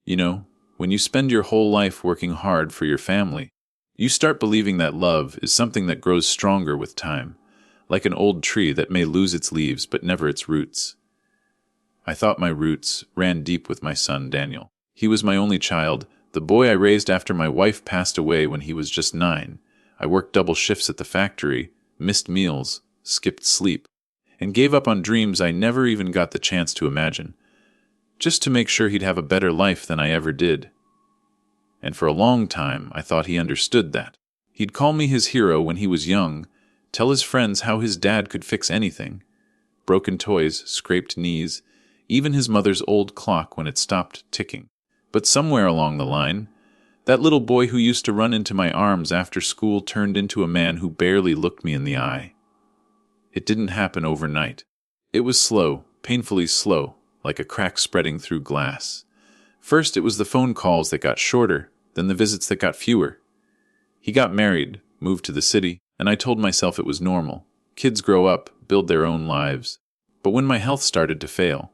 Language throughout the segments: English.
You know, when you spend your whole life working hard for your family, you start believing that love is something that grows stronger with time, like an old tree that may lose its leaves but never its roots. I thought my roots ran deep with my son, Daniel. He was my only child, the boy I raised after my wife passed away when he was just 9. I worked double shifts at the factory, missed meals, skipped sleep, and gave up on dreams I never even got the chance to imagine, just to make sure he'd have a better life than I ever did. And for a long time, I thought he understood that. He'd call me his hero when he was young, tell his friends how his dad could fix anything. Broken toys, scraped knees, even his mother's old clock when it stopped ticking. But somewhere along the line, that little boy who used to run into my arms after school turned into a man who barely looked me in the eye. It didn't happen overnight. It was slow, painfully slow, like a crack spreading through glass. First, it was the phone calls that got shorter, then the visits that got fewer. He got married, moved to the city, and I told myself it was normal. Kids grow up, build their own lives. But when my health started to fail,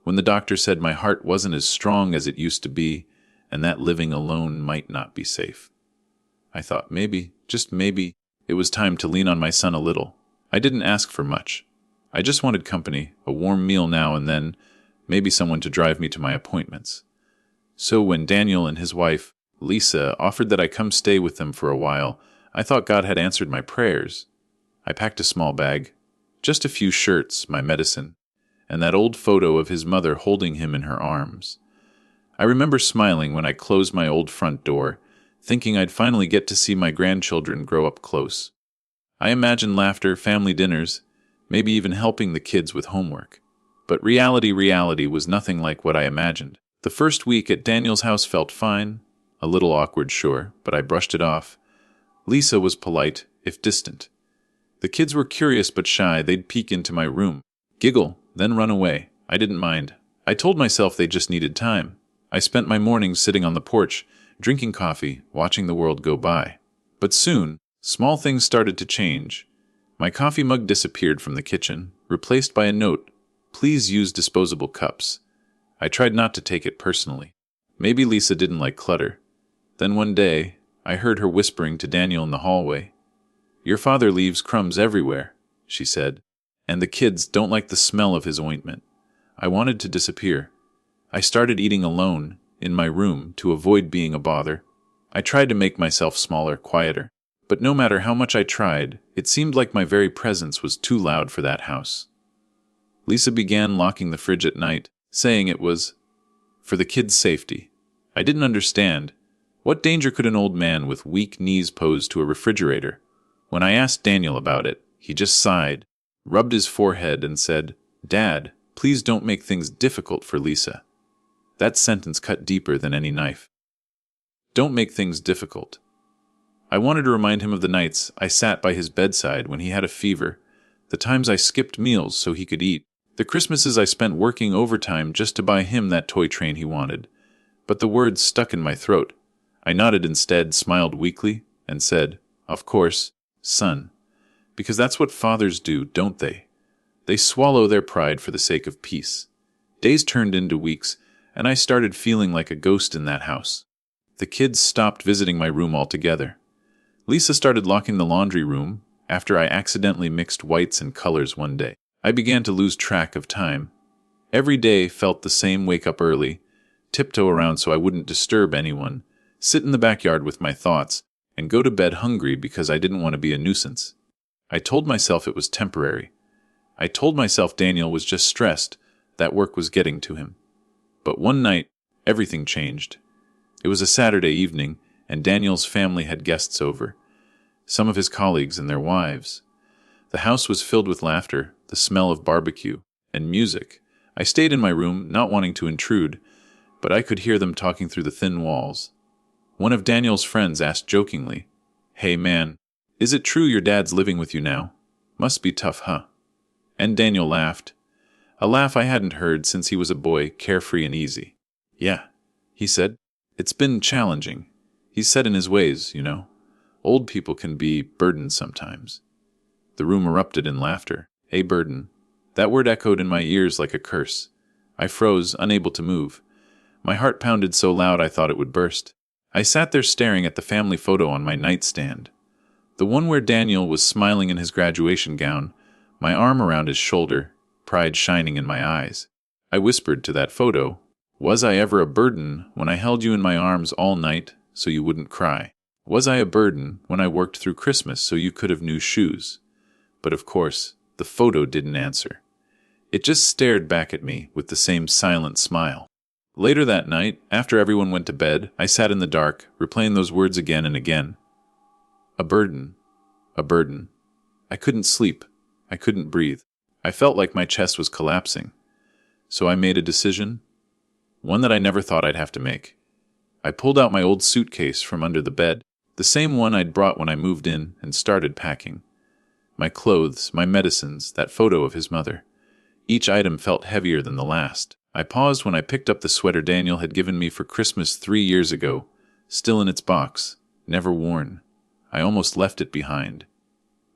when the doctor said my heart wasn't as strong as it used to be, and that living alone might not be safe, I thought maybe, just maybe, it was time to lean on my son a little. I didn't ask for much. I just wanted company, a warm meal now and then, maybe someone to drive me to my appointments. So when Daniel and his wife, Lisa, offered that I come stay with them for a while, I thought God had answered my prayers. I packed a small bag, just a few shirts, my medicine, and that old photo of his mother holding him in her arms. I remember smiling when I closed my old front door, thinking I'd finally get to see my grandchildren grow up close. I imagined laughter, family dinners, maybe even helping the kids with homework. But reality was nothing like what I imagined. The first week at Daniel's house felt fine, a little awkward, sure, but I brushed it off. Lisa was polite, if distant. The kids were curious but shy. They'd peek into my room, giggle, then run away. I didn't mind. I told myself they just needed time. I spent my mornings sitting on the porch, drinking coffee, watching the world go by. But soon, small things started to change. My coffee mug disappeared from the kitchen, replaced by a note, "Please use disposable cups." I tried not to take it personally. Maybe Lisa didn't like clutter. Then one day, I heard her whispering to Daniel in the hallway. "Your father leaves crumbs everywhere," she said, "and the kids don't like the smell of his ointment." I wanted to disappear. I started eating alone, in my room, to avoid being a bother. I tried to make myself smaller, quieter. But no matter how much I tried, it seemed like my very presence was too loud for that house. Lisa began locking the fridge at night, saying it was for the kids' safety. I didn't understand. What danger could an old man with weak knees pose to a refrigerator? When I asked Daniel about it, he just sighed, rubbed his forehead, and said, "Dad, please don't make things difficult for Lisa." That sentence cut deeper than any knife. Don't make things difficult. I wanted to remind him of the nights I sat by his bedside when he had a fever, the times I skipped meals so he could eat, the Christmases I spent working overtime just to buy him that toy train he wanted. But the words stuck in my throat. I nodded instead, smiled weakly, and said, "Of course, son." Because that's what fathers do, don't they? They swallow their pride for the sake of peace. Days turned into weeks, and I started feeling like a ghost in that house. The kids stopped visiting my room altogether. Lisa started locking the laundry room after I accidentally mixed whites and colors one day. I began to lose track of time. Every day felt the same: wake up early, tiptoe around so I wouldn't disturb anyone, sit in the backyard with my thoughts, and go to bed hungry because I didn't want to be a nuisance. I told myself it was temporary. I told myself Daniel was just stressed, that work was getting to him. But one night, everything changed. It was a Saturday evening, and Daniel's family had guests over, some of his colleagues and their wives. The house was filled with laughter, the smell of barbecue, and music. I stayed in my room, not wanting to intrude, but I could hear them talking through the thin walls. One of Daniel's friends asked jokingly, "Hey man, is it true your dad's living with you now? Must be tough, huh?" And Daniel laughed, a laugh I hadn't heard since he was a boy, carefree and easy. "Yeah," he said, "it's been challenging. He's set in his ways, you know. Old people can be burdens sometimes." The room erupted in laughter. A burden. That word echoed in my ears like a curse. I froze, unable to move. My heart pounded so loud I thought it would burst. I sat there staring at the family photo on my nightstand. The one where Daniel was smiling in his graduation gown, my arm around his shoulder, pride shining in my eyes. I whispered to that photo, "Was I ever a burden when I held you in my arms all night so you wouldn't cry? Was I a burden when I worked through Christmas so you could have new shoes?" But of course, the photo didn't answer. It just stared back at me with the same silent smile. Later that night, after everyone went to bed, I sat in the dark, replaying those words again and again. A burden. A burden. I couldn't sleep. I couldn't breathe. I felt like my chest was collapsing. So I made a decision, one that I never thought I'd have to make. I pulled out my old suitcase from under the bed, the same one I'd brought when I moved in, and started packing. My clothes, my medicines, that photo of his mother. Each item felt heavier than the last. I paused when I picked up the sweater Daniel had given me for Christmas 3 years ago, still in its box, never worn. I almost left it behind.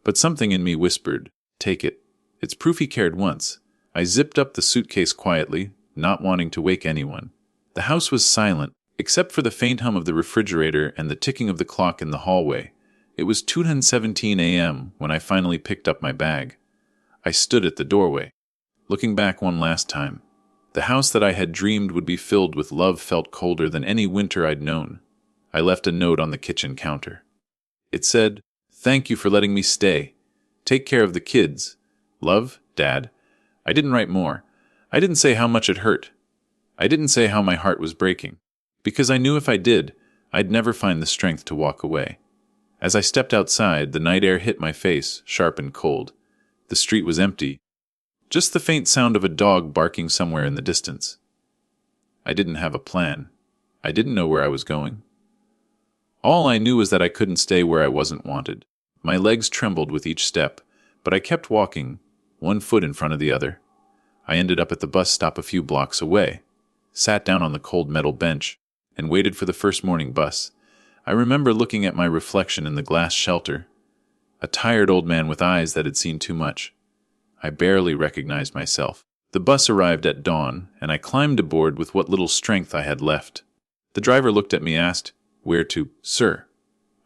But something in me whispered, "Take it. It's proof he cared once." I zipped up the suitcase quietly, not wanting to wake anyone. The house was silent, except for the faint hum of the refrigerator and the ticking of the clock in the hallway. It was 2:17 a.m. when I finally picked up my bag. I stood at the doorway, looking back one last time. The house that I had dreamed would be filled with love felt colder than any winter I'd known. I left a note on the kitchen counter. It said, "Thank you for letting me stay. Take care of the kids. Love, Dad." I didn't write more. I didn't say how much it hurt. I didn't say how my heart was breaking. Because I knew if I did, I'd never find the strength to walk away. As I stepped outside, the night air hit my face, sharp and cold. The street was empty. Just the faint sound of a dog barking somewhere in the distance. I didn't have a plan. I didn't know where I was going. All I knew was that I couldn't stay where I wasn't wanted. My legs trembled with each step, but I kept walking, one foot in front of the other. I ended up at the bus stop a few blocks away, sat down on the cold metal bench, and waited for the first morning bus. I remember looking at my reflection in the glass shelter, a tired old man with eyes that had seen too much. I barely recognized myself. The bus arrived at dawn, and I climbed aboard with what little strength I had left. The driver looked at me and asked, "Where to, sir?"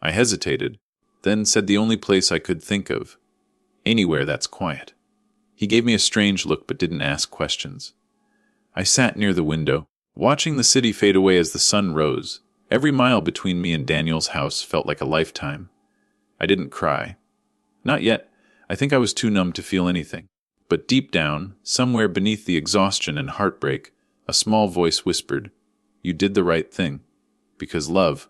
I hesitated, then said the only place I could think of, "Anywhere that's quiet." He gave me a strange look but didn't ask questions. I sat near the window, watching the city fade away as the sun rose. Every mile between me and Daniel's house felt like a lifetime. I didn't cry. Not yet. I think I was too numb to feel anything. But deep down, somewhere beneath the exhaustion and heartbreak, a small voice whispered, "You did the right thing. Because love,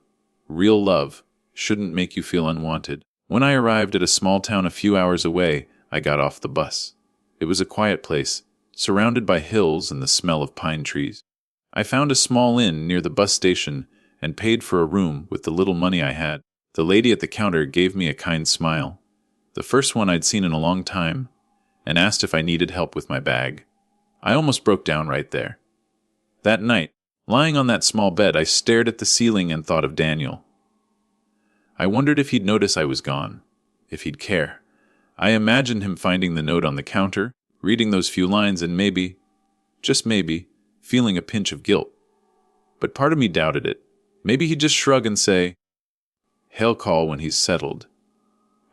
real love, shouldn't make you feel unwanted." When I arrived at a small town a few hours away, I got off the bus. It was a quiet place, surrounded by hills and the smell of pine trees. I found a small inn near the bus station and paid for a room with the little money I had. The lady at the counter gave me a kind smile, the first one I'd seen in a long time, and asked if I needed help with my bag. I almost broke down right there. That night, lying on that small bed, I stared at the ceiling and thought of Daniel. I wondered if he'd notice I was gone, if he'd care. I imagined him finding the note on the counter, reading those few lines, and maybe, just maybe, feeling a pinch of guilt. But part of me doubted it. Maybe he'd just shrug and say, "He'll call when he's settled."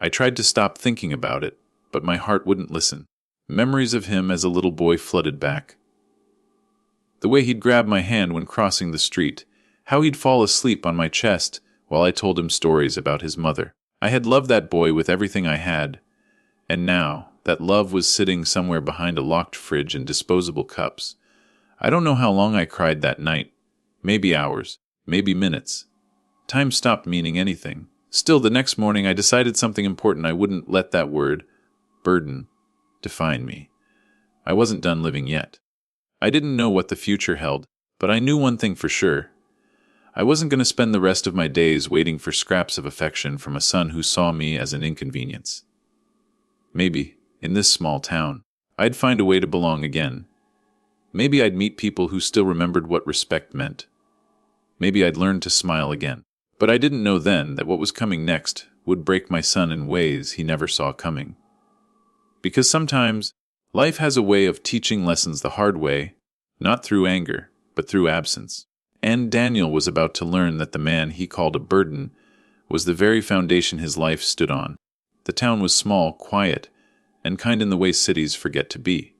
I tried to stop thinking about it, but my heart wouldn't listen. Memories of him as a little boy flooded back. The way he'd grab my hand when crossing the street, how he'd fall asleep on my chest while I told him stories about his mother. I had loved that boy with everything I had, and now that love was sitting somewhere behind a locked fridge and disposable cups. I don't know how long I cried that night. Maybe hours, maybe minutes. Time stopped meaning anything. Still, the next morning I decided something important. I wouldn't let that word, burden, define me. I wasn't done living yet. I didn't know what the future held, but I knew one thing for sure. I wasn't going to spend the rest of my days waiting for scraps of affection from a son who saw me as an inconvenience. Maybe, in this small town, I'd find a way to belong again. Maybe I'd meet people who still remembered what respect meant. Maybe I'd learn to smile again. But I didn't know then that what was coming next would break my son in ways he never saw coming. Because sometimes, life has a way of teaching lessons the hard way, not through anger, but through absence. And Daniel was about to learn that the man he called a burden was the very foundation his life stood on. The town was small, quiet, and kind in the way cities forget to be.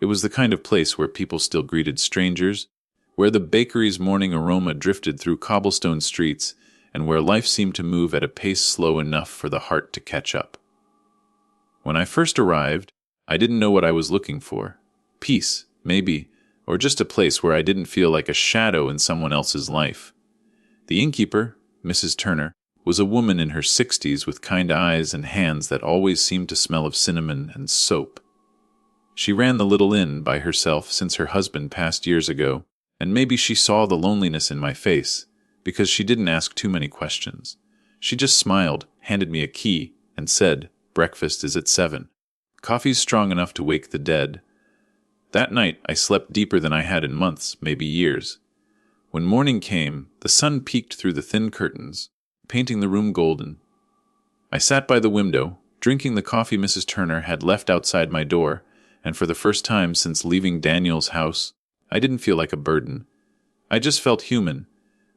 It was the kind of place where people still greeted strangers, where the bakery's morning aroma drifted through cobblestone streets, and where life seemed to move at a pace slow enough for the heart to catch up. When I first arrived, I didn't know what I was looking for. Peace, maybe, or just a place where I didn't feel like a shadow in someone else's life. The innkeeper, Mrs. Turner, was a woman in her 60s with kind eyes and hands that always seemed to smell of cinnamon and soap. She ran the little inn by herself since her husband passed years ago, and maybe she saw the loneliness in my face, because she didn't ask too many questions. She just smiled, handed me a key, and said, "Breakfast is at 7. Coffee's strong enough to wake the dead." That night I slept deeper than I had in months, maybe years. When morning came, the sun peeked through the thin curtains, painting the room golden. I sat by the window, drinking the coffee Mrs. Turner had left outside my door, and for the first time since leaving Daniel's house, I didn't feel like a burden. I just felt human.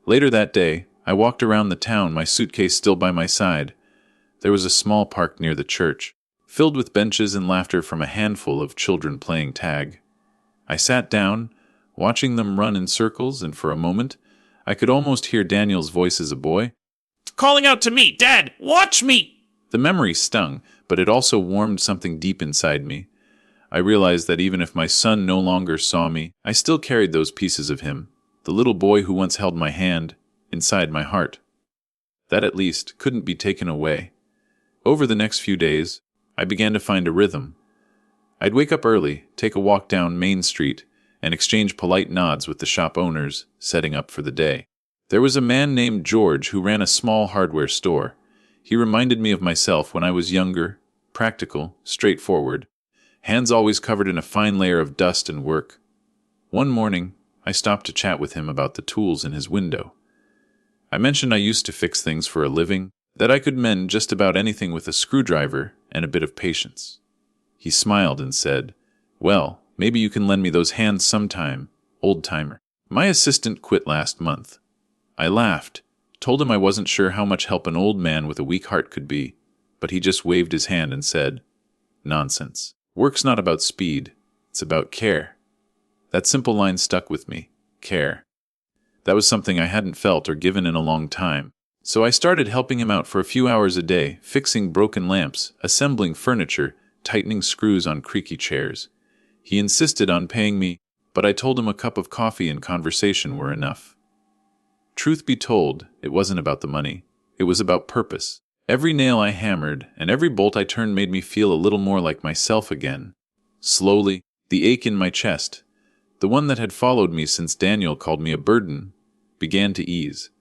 Later that day, I walked around the town, my suitcase still by my side. There was a small park near the church, filled with benches and laughter from a handful of children playing tag. I sat down, watching them run in circles, and for a moment, I could almost hear Daniel's voice as a boy, calling out to me, "Dad, watch me!" The memory stung, but it also warmed something deep inside me. I realized that even if my son no longer saw me, I still carried those pieces of him, the little boy who once held my hand, inside my heart. That, at least, couldn't be taken away. Over the next few days, I began to find a rhythm. I'd wake up early, take a walk down Main Street, and exchange polite nods with the shop owners, setting up for the day. There was a man named George who ran a small hardware store. He reminded me of myself when I was younger, practical, straightforward, hands always covered in a fine layer of dust and work. One morning, I stopped to chat with him about the tools in his window. I mentioned I used to fix things for a living, that I could mend just about anything with a screwdriver and a bit of patience. He smiled and said, "Well, maybe you can lend me those hands sometime, old-timer. My assistant quit last month." I laughed, told him I wasn't sure how much help an old man with a weak heart could be, but he just waved his hand and said, "Nonsense. Work's not about speed, it's about care." That simple line stuck with me, care. That was something I hadn't felt or given in a long time, so I started helping him out for a few hours a day, fixing broken lamps, assembling furniture, tightening screws on creaky chairs. He insisted on paying me, but I told him a cup of coffee and conversation were enough. Truth be told, it wasn't about the money. It was about purpose. Every nail I hammered and every bolt I turned made me feel a little more like myself again. Slowly, the ache in my chest, the one that had followed me since Daniel called me a burden, began to ease.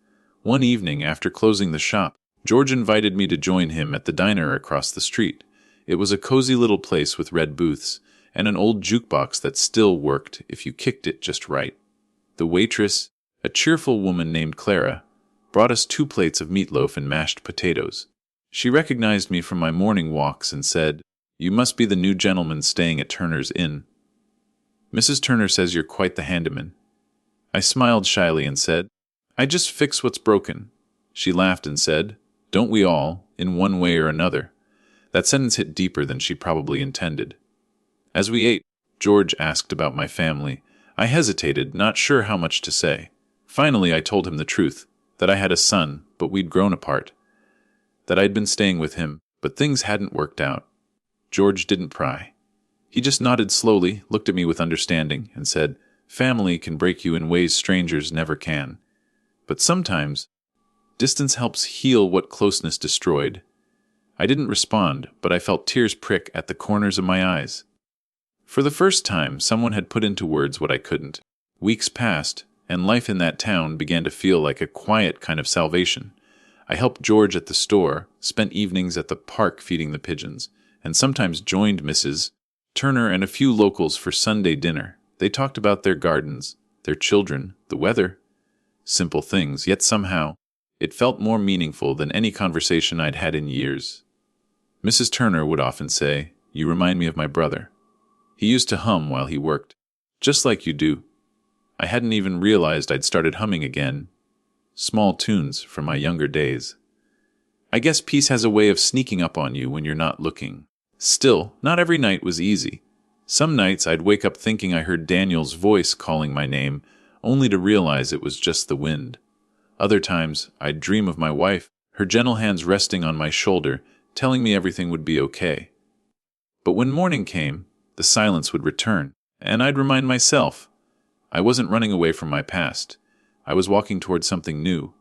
One evening, after closing the shop, George invited me to join him at the diner across the street. It was a cozy little place with red booths and an old jukebox that still worked if you kicked it just right. The waitress, a cheerful woman named Clara, brought us 2 plates of meatloaf and mashed potatoes. She recognized me from my morning walks and said, "You must be the new gentleman staying at Turner's Inn. Mrs. Turner says you're quite the handyman." I smiled shyly and said, "I just fix what's broken." She laughed and said, "Don't we all, in one way or another?" That sentence hit deeper than she probably intended. As we ate, George asked about my family. I hesitated, not sure how much to say. Finally, I told him the truth, that I had a son, but we'd grown apart. That I'd been staying with him, but things hadn't worked out. George didn't pry. He just nodded slowly, looked at me with understanding, and said, "Family can break you in ways strangers never can. But sometimes, distance helps heal what closeness destroyed." I didn't respond, but I felt tears prick at the corners of my eyes. For the first time, someone had put into words what I couldn't. Weeks passed, and life in that town began to feel like a quiet kind of salvation. I helped George at the store, spent evenings at the park feeding the pigeons, and sometimes joined Mrs. Turner and a few locals for Sunday dinner. They talked about their gardens, their children, the weather. Simple things, yet somehow, it felt more meaningful than any conversation I'd had in years. Mrs. Turner would often say, "You remind me of my brother. He used to hum while he worked, just like you do." I hadn't even realized I'd started humming again. Small tunes from my younger days. I guess peace has a way of sneaking up on you when you're not looking. Still, not every night was easy. Some nights I'd wake up thinking I heard Daniel's voice calling my name, only to realize it was just the wind. Other times, I'd dream of my wife, her gentle hands resting on my shoulder, telling me everything would be okay. But when morning came, the silence would return, and I'd remind myself, I wasn't running away from my past. I was walking toward something new.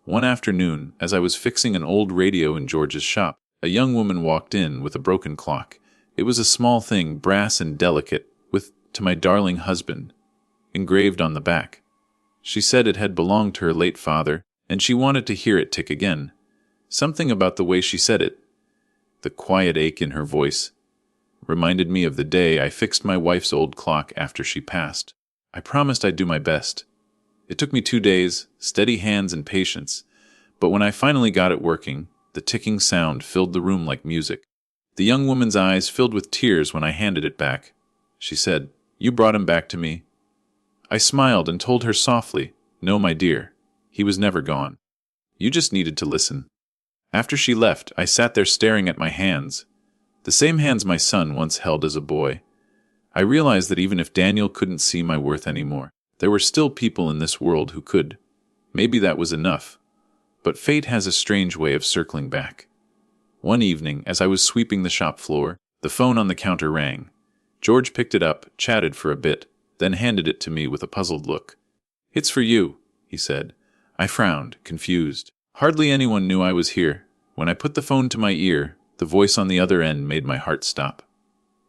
One afternoon, as I was fixing an old radio in George's shop, a young woman walked in with a broken clock. It was a small thing, brass and delicate, with "To my darling husband" engraved on the back. She said it had belonged to her late father, and she wanted to hear it tick again. Something about the way she said it, the quiet ache in her voice, reminded me of the day I fixed my wife's old clock after she passed. I promised I'd do my best. It took me 2 days, steady hands and patience, but when I finally got it working, the ticking sound filled the room like music. The young woman's eyes filled with tears when I handed it back. She said, "You brought him back to me." I smiled and told her softly, "No, my dear, he was never gone. You just needed to listen." After she left, I sat there staring at my hands, the same hands my son once held as a boy. I realized that even if Daniel couldn't see my worth anymore, there were still people in this world who could. Maybe that was enough. But fate has a strange way of circling back. One evening, as I was sweeping the shop floor, the phone on the counter rang. George picked it up, chatted for a bit, then handed it to me with a puzzled look. "It's for you," he said. I frowned, confused. Hardly anyone knew I was here. When I put the phone to my ear, the voice on the other end made my heart stop.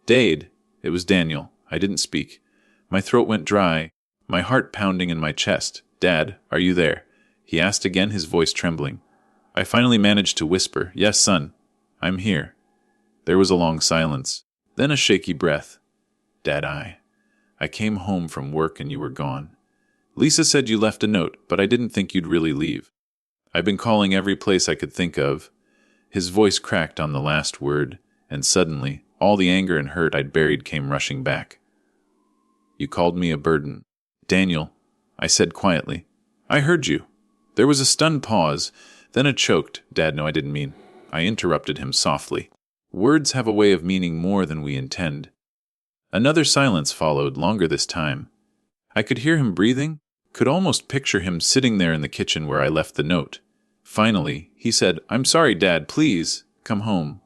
"Dade." It was Daniel. I didn't speak. My throat went dry, my heart pounding in my chest. "Dad, are you there?" he asked again, his voice trembling. I finally managed to whisper, "Yes, son, I'm here." There was a long silence, then a shaky breath. "Dad, I came home from work and you were gone. Lisa said you left a note, but I didn't think you'd really leave. I've been calling every place I could think of." His voice cracked on the last word, and suddenly, all the anger and hurt I'd buried came rushing back. "You called me a burden." "Daniel," I said quietly, "I heard you." There was a stunned pause, then a choked, "Dad, no, I didn't mean." I interrupted him softly. Words have a way of meaning more than we intend. Another silence followed, longer this time. I could hear him breathing, could almost picture him sitting there in the kitchen where I left the note. Finally, he said, "I'm sorry, Dad, please, come home.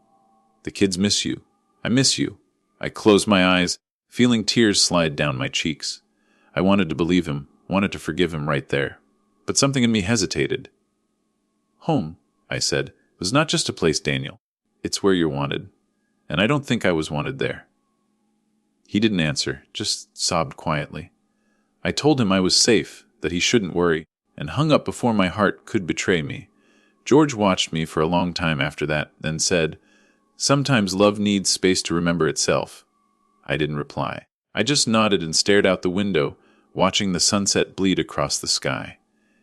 The kids miss you. I miss you." I closed my eyes, feeling tears slide down my cheeks. I wanted to believe him, wanted to forgive him right there. But something in me hesitated. "Home," I said, "was not just a place, Daniel. It's where you're wanted. And I don't think I was wanted there." He didn't answer, just sobbed quietly. I told him I was safe, that he shouldn't worry, and hung up before my heart could betray me. George watched me for a long time after that, then said, "Sometimes love needs space to remember itself." I didn't reply. I just nodded and stared out the window, watching the sunset bleed across the sky.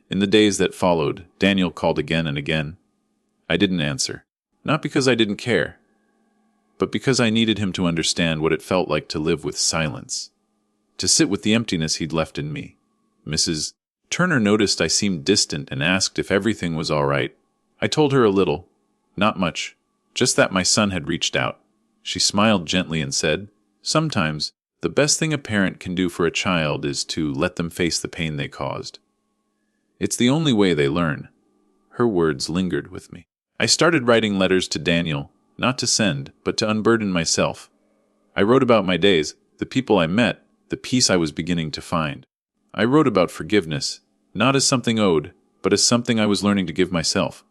In the days that followed, Daniel called again and again. I didn't answer, not because I didn't care, but because I needed him to understand what it felt like to live with silence, to sit with the emptiness he'd left in me. Mrs. Turner noticed I seemed distant and asked if everything was all right. I told her a little, not much, just that my son had reached out. She smiled gently and said, "Sometimes, the best thing a parent can do for a child is to let them face the pain they caused. It's the only way they learn." Her words lingered with me. I started writing letters to Daniel, not to send, but to unburden myself. I wrote about my days, the people I met, the peace I was beginning to find. I wrote about forgiveness, not as something owed, but as something I was learning to give myself.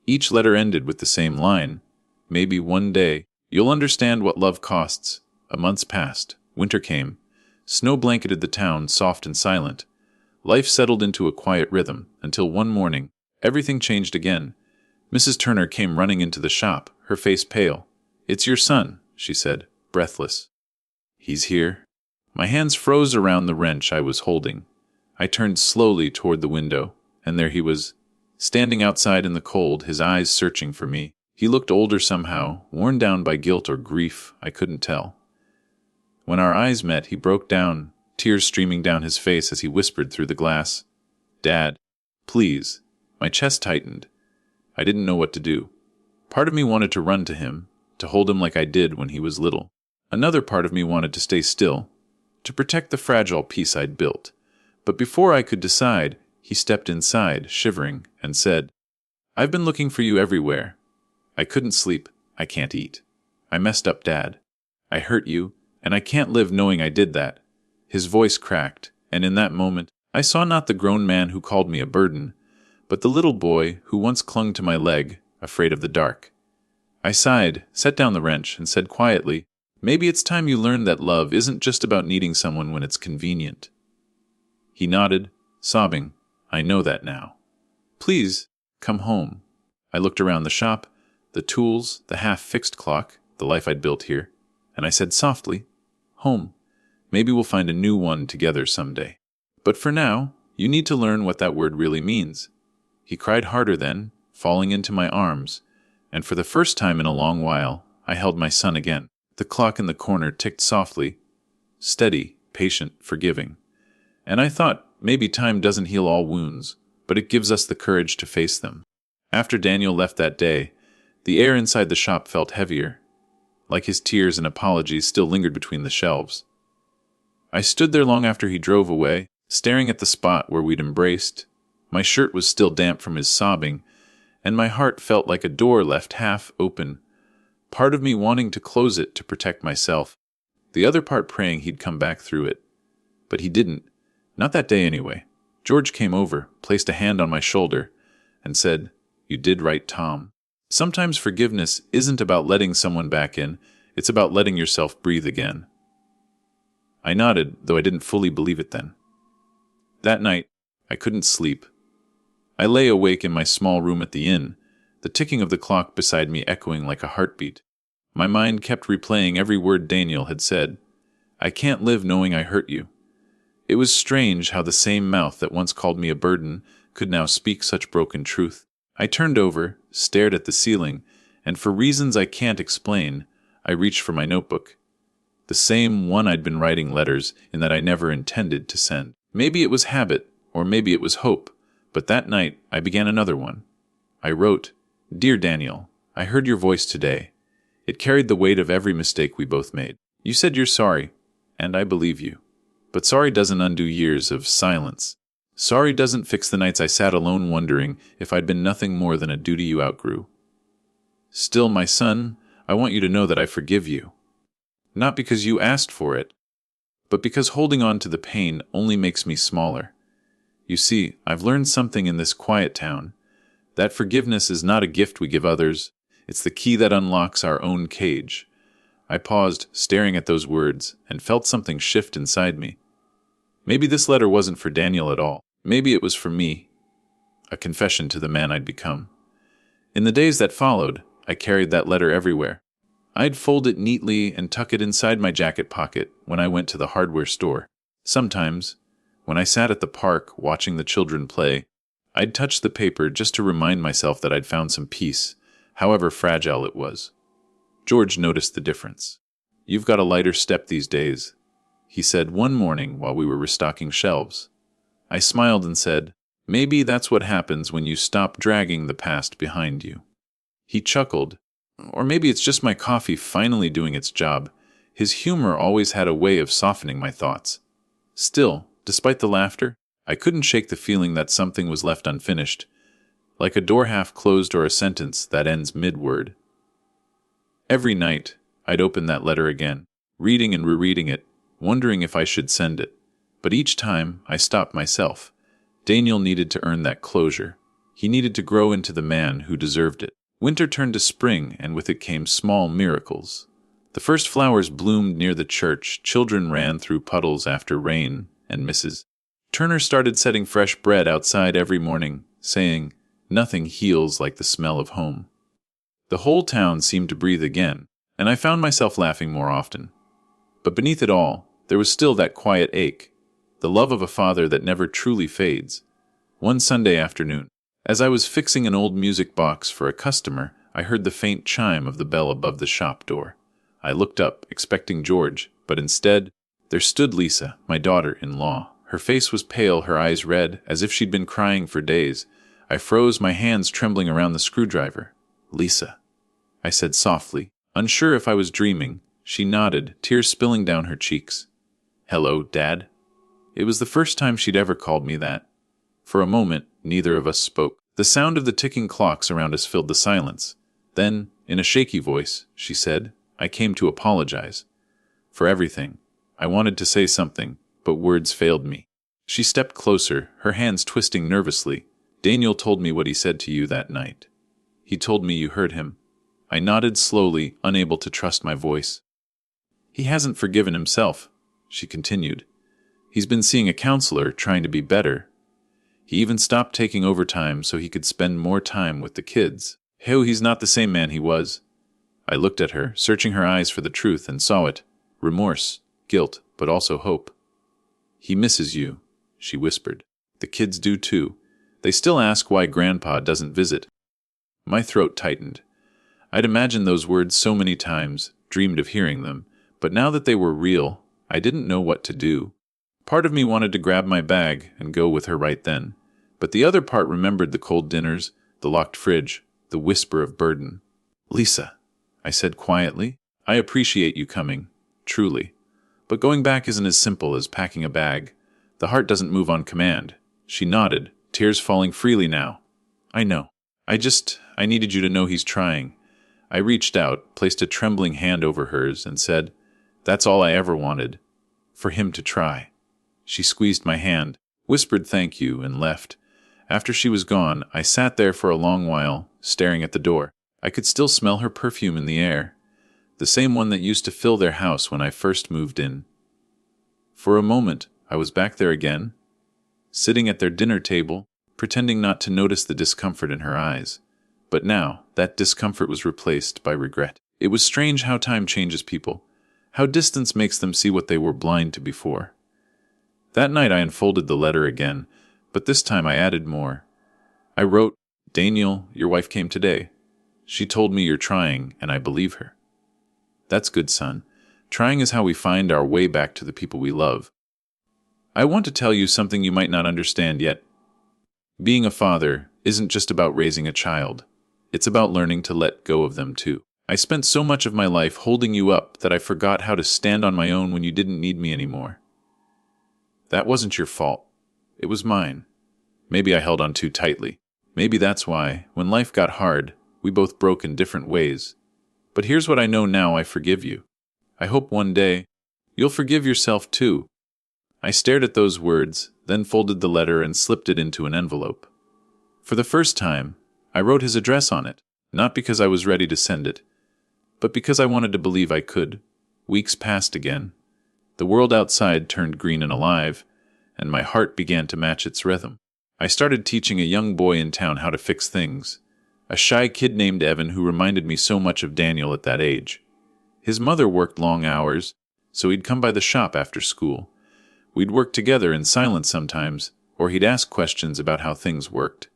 Each letter ended with the same line, "Maybe one day you'll understand what love costs." A month passed. Winter came. Snow blanketed the town, soft and silent. Life settled into a quiet rhythm, until one morning, everything changed again. Mrs. Turner came running into the shop, her face pale. "It's your son," she said, breathless. "He's here." My hands froze around the wrench I was holding. I turned slowly toward the window, and there he was, standing outside in the cold, his eyes searching for me. He looked older somehow, worn down by guilt or grief, I couldn't tell. When our eyes met, he broke down, tears streaming down his face as he whispered through the glass, "Dad, please." My chest tightened. I didn't know what to do. Part of me wanted to run to him, to hold him like I did when he was little. Another part of me wanted to stay still, to protect the fragile peace I'd built. But before I could decide, he stepped inside, shivering, and said, "I've been looking for you everywhere. I couldn't sleep. I can't eat. I messed up, Dad. I hurt you, and I can't live knowing I did that." His voice cracked, and in that moment, I saw not the grown man who called me a burden, but the little boy who once clung to my leg, afraid of the dark. I sighed, set down the wrench, and said quietly, "Maybe it's time you learned that love isn't just about needing someone when it's convenient." He nodded, sobbing, "I know that now. Please, come home." I looked around the shop, the tools, the half-fixed clock, the life I'd built here, and I said softly, "Home. Maybe we'll find a new one together someday. But for now, you need to learn what that word really means." He cried harder then, falling into my arms, and for the first time in a long while, I held my son again. The clock in the corner ticked softly, steady, patient, forgiving. And I thought, maybe time doesn't heal all wounds, but it gives us the courage to face them. After Daniel left that day, the air inside the shop felt heavier, like his tears and apologies still lingered between the shelves. I stood there long after he drove away, staring at the spot where we'd embraced. My shirt was still damp from his sobbing, and my heart felt like a door left half open, part of me wanting to close it to protect myself, the other part praying he'd come back through it. But he didn't. Not that day anyway. George came over, placed a hand on my shoulder, and said, "You did right, Tom. Sometimes forgiveness isn't about letting someone back in, it's about letting yourself breathe again." I nodded, though I didn't fully believe it then. That night, I couldn't sleep. I lay awake in my small room at the inn, the ticking of the clock beside me echoing like a heartbeat. My mind kept replaying every word Daniel had said. "I can't live knowing I hurt you." It was strange how the same mouth that once called me a burden could now speak such broken truth. I turned over, stared at the ceiling, and for reasons I can't explain, I reached for my notebook. The same one I'd been writing letters in that I never intended to send. Maybe it was habit, or maybe it was hope, but that night I began another one. I wrote, "Dear Daniel, I heard your voice today. It carried the weight of every mistake we both made. You said you're sorry, and I believe you. But sorry doesn't undo years of silence. Sorry doesn't fix the nights I sat alone wondering if I'd been nothing more than a duty you outgrew. Still, my son, I want you to know that I forgive you. Not because you asked for it, but because holding on to the pain only makes me smaller. You see, I've learned something in this quiet town, that forgiveness is not a gift we give others, it's the key that unlocks our own cage." I paused, staring at those words, and felt something shift inside me. Maybe this letter wasn't for Daniel at all. Maybe it was for me, a confession to the man I'd become. In the days that followed, I carried that letter everywhere. I'd fold it neatly and tuck it inside my jacket pocket when I went to the hardware store. Sometimes, when I sat at the park watching the children play, I'd touch the paper just to remind myself that I'd found some peace, however fragile it was. George noticed the difference. "You've got a lighter step these days," he said one morning while we were restocking shelves. I smiled and said, "Maybe that's what happens when you stop dragging the past behind you." He chuckled. Or maybe it's just my coffee finally doing its job. His humor always had a way of softening my thoughts. Still, despite the laughter, I couldn't shake the feeling that something was left unfinished, like a door half closed or a sentence that ends mid-word. Every night, I'd open that letter again, reading and rereading it, wondering if I should send it. But each time, I stopped myself. Daniel needed to earn that closure. He needed to grow into the man who deserved it. Winter turned to spring, and with it came small miracles. The first flowers bloomed near the church, children ran through puddles after rain, and Mrs. Turner started setting fresh bread outside every morning, saying, "Nothing heals like the smell of home." The whole town seemed to breathe again, and I found myself laughing more often. But beneath it all, there was still that quiet ache, the love of a father that never truly fades. One Sunday afternoon, as I was fixing an old music box for a customer, I heard the faint chime of the bell above the shop door. I looked up, expecting George, but instead, There stood Lisa, my daughter-in-law. Her face was pale, her eyes red, as if she'd been crying for days. I froze, my hands trembling around the screwdriver. "Lisa," I said softly, unsure if I was dreaming. She nodded, tears spilling down her cheeks. "Hello, Dad." It was the first time she'd ever called me that. For a moment, neither of us spoke. The sound of the ticking clocks around us filled the silence. Then, in a shaky voice, she said, "I came to apologize. For everything." I wanted to say something, but words failed me. She stepped closer, her hands twisting nervously. "Daniel told me what he said to you that night. He told me you hurt him." I nodded slowly, unable to trust my voice. "He hasn't forgiven himself," she continued. "He's been seeing a counselor, trying to be better. He even stopped taking overtime so he could spend more time with the kids. He's not the same man he was." I looked at her, searching her eyes for the truth, and saw it. Remorse, guilt, but also hope. "He misses you," she whispered. "The kids do too. They still ask why Grandpa doesn't visit." My throat tightened. I'd imagined those words so many times, dreamed of hearing them, but now that they were real, I didn't know what to do. Part of me wanted to grab my bag and go with her right then, but the other part remembered the cold dinners, the locked fridge, the whisper of burden. "Lisa," I said quietly, "I appreciate you coming, truly. But going back isn't as simple as packing a bag. The heart doesn't move on command." She nodded, tears falling freely now. "I know. I needed you to know he's trying." I reached out, placed a trembling hand over hers, and said, "That's all I ever wanted. For him to try." She squeezed my hand, whispered thank you, and left. After she was gone, I sat there for a long while, staring at the door. I could still smell her perfume in the air, the same one that used to fill their house when I first moved in. For a moment, I was back there again, sitting at their dinner table, pretending not to notice the discomfort in her eyes. But now, that discomfort was replaced by regret. It was strange how time changes people, how distance makes them see what they were blind to before. That night I unfolded the letter again, but this time I added more. I wrote, "Daniel, your wife came today. She told me you're trying, and I believe her. That's good, son. Trying is how we find our way back to the people we love. I want to tell you something you might not understand yet. Being a father isn't just about raising a child. It's about learning to let go of them too. I spent so much of my life holding you up that I forgot how to stand on my own when you didn't need me anymore. That wasn't your fault. It was mine. Maybe I held on too tightly. Maybe that's why, when life got hard, we both broke in different ways. But here's what I know now: I forgive you. I hope one day you'll forgive yourself too." I stared at those words, then folded the letter and slipped it into an envelope. For the first time, I wrote his address on it, not because I was ready to send it, but because I wanted to believe I could. Weeks passed again. The world outside turned green and alive, and my heart began to match its rhythm. I started teaching a young boy in town how to fix things, a shy kid named Evan who reminded me so much of Daniel at that age. His mother worked long hours, so he'd come by the shop after school. We'd work together in silence sometimes, or he'd ask questions about how things worked.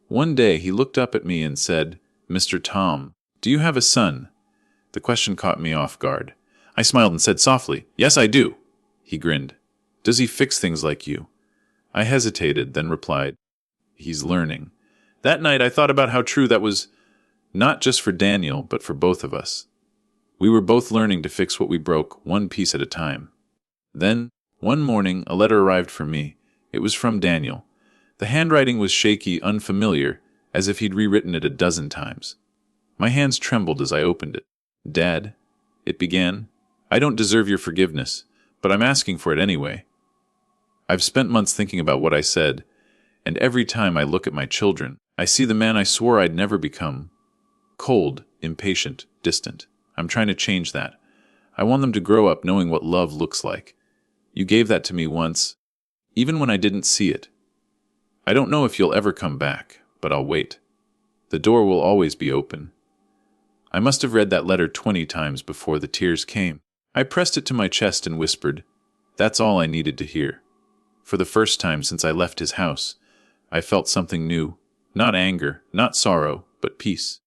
One day he looked up at me and said, "Mr. Tom, do you have a son?" The question caught me off guard. I smiled and said softly, "Yes, I do." He grinned. "Does he fix things like you?" I hesitated, then replied, "He's learning." That night I thought about how true that was, not just for Daniel, but for both of us. We were both learning to fix what we broke, one piece at a time. Then, one morning, a letter arrived for me. It was from Daniel. The handwriting was shaky, unfamiliar, as if he'd rewritten it a dozen times. My hands trembled as I opened it. "Dad," it began, "I don't deserve your forgiveness, but I'm asking for it anyway. I've spent months thinking about what I said, and every time I look at my children, I see the man I swore I'd never become. Cold, impatient, distant. I'm trying to change that. I want them to grow up knowing what love looks like. You gave that to me once, even when I didn't see it. I don't know if you'll ever come back, but I'll wait. The door will always be open." I must have read that letter 20 times before the tears came. I pressed it to my chest and whispered, "That's all I needed to hear." For the first time since I left his house, I felt something new. Not anger, not sorrow, but peace.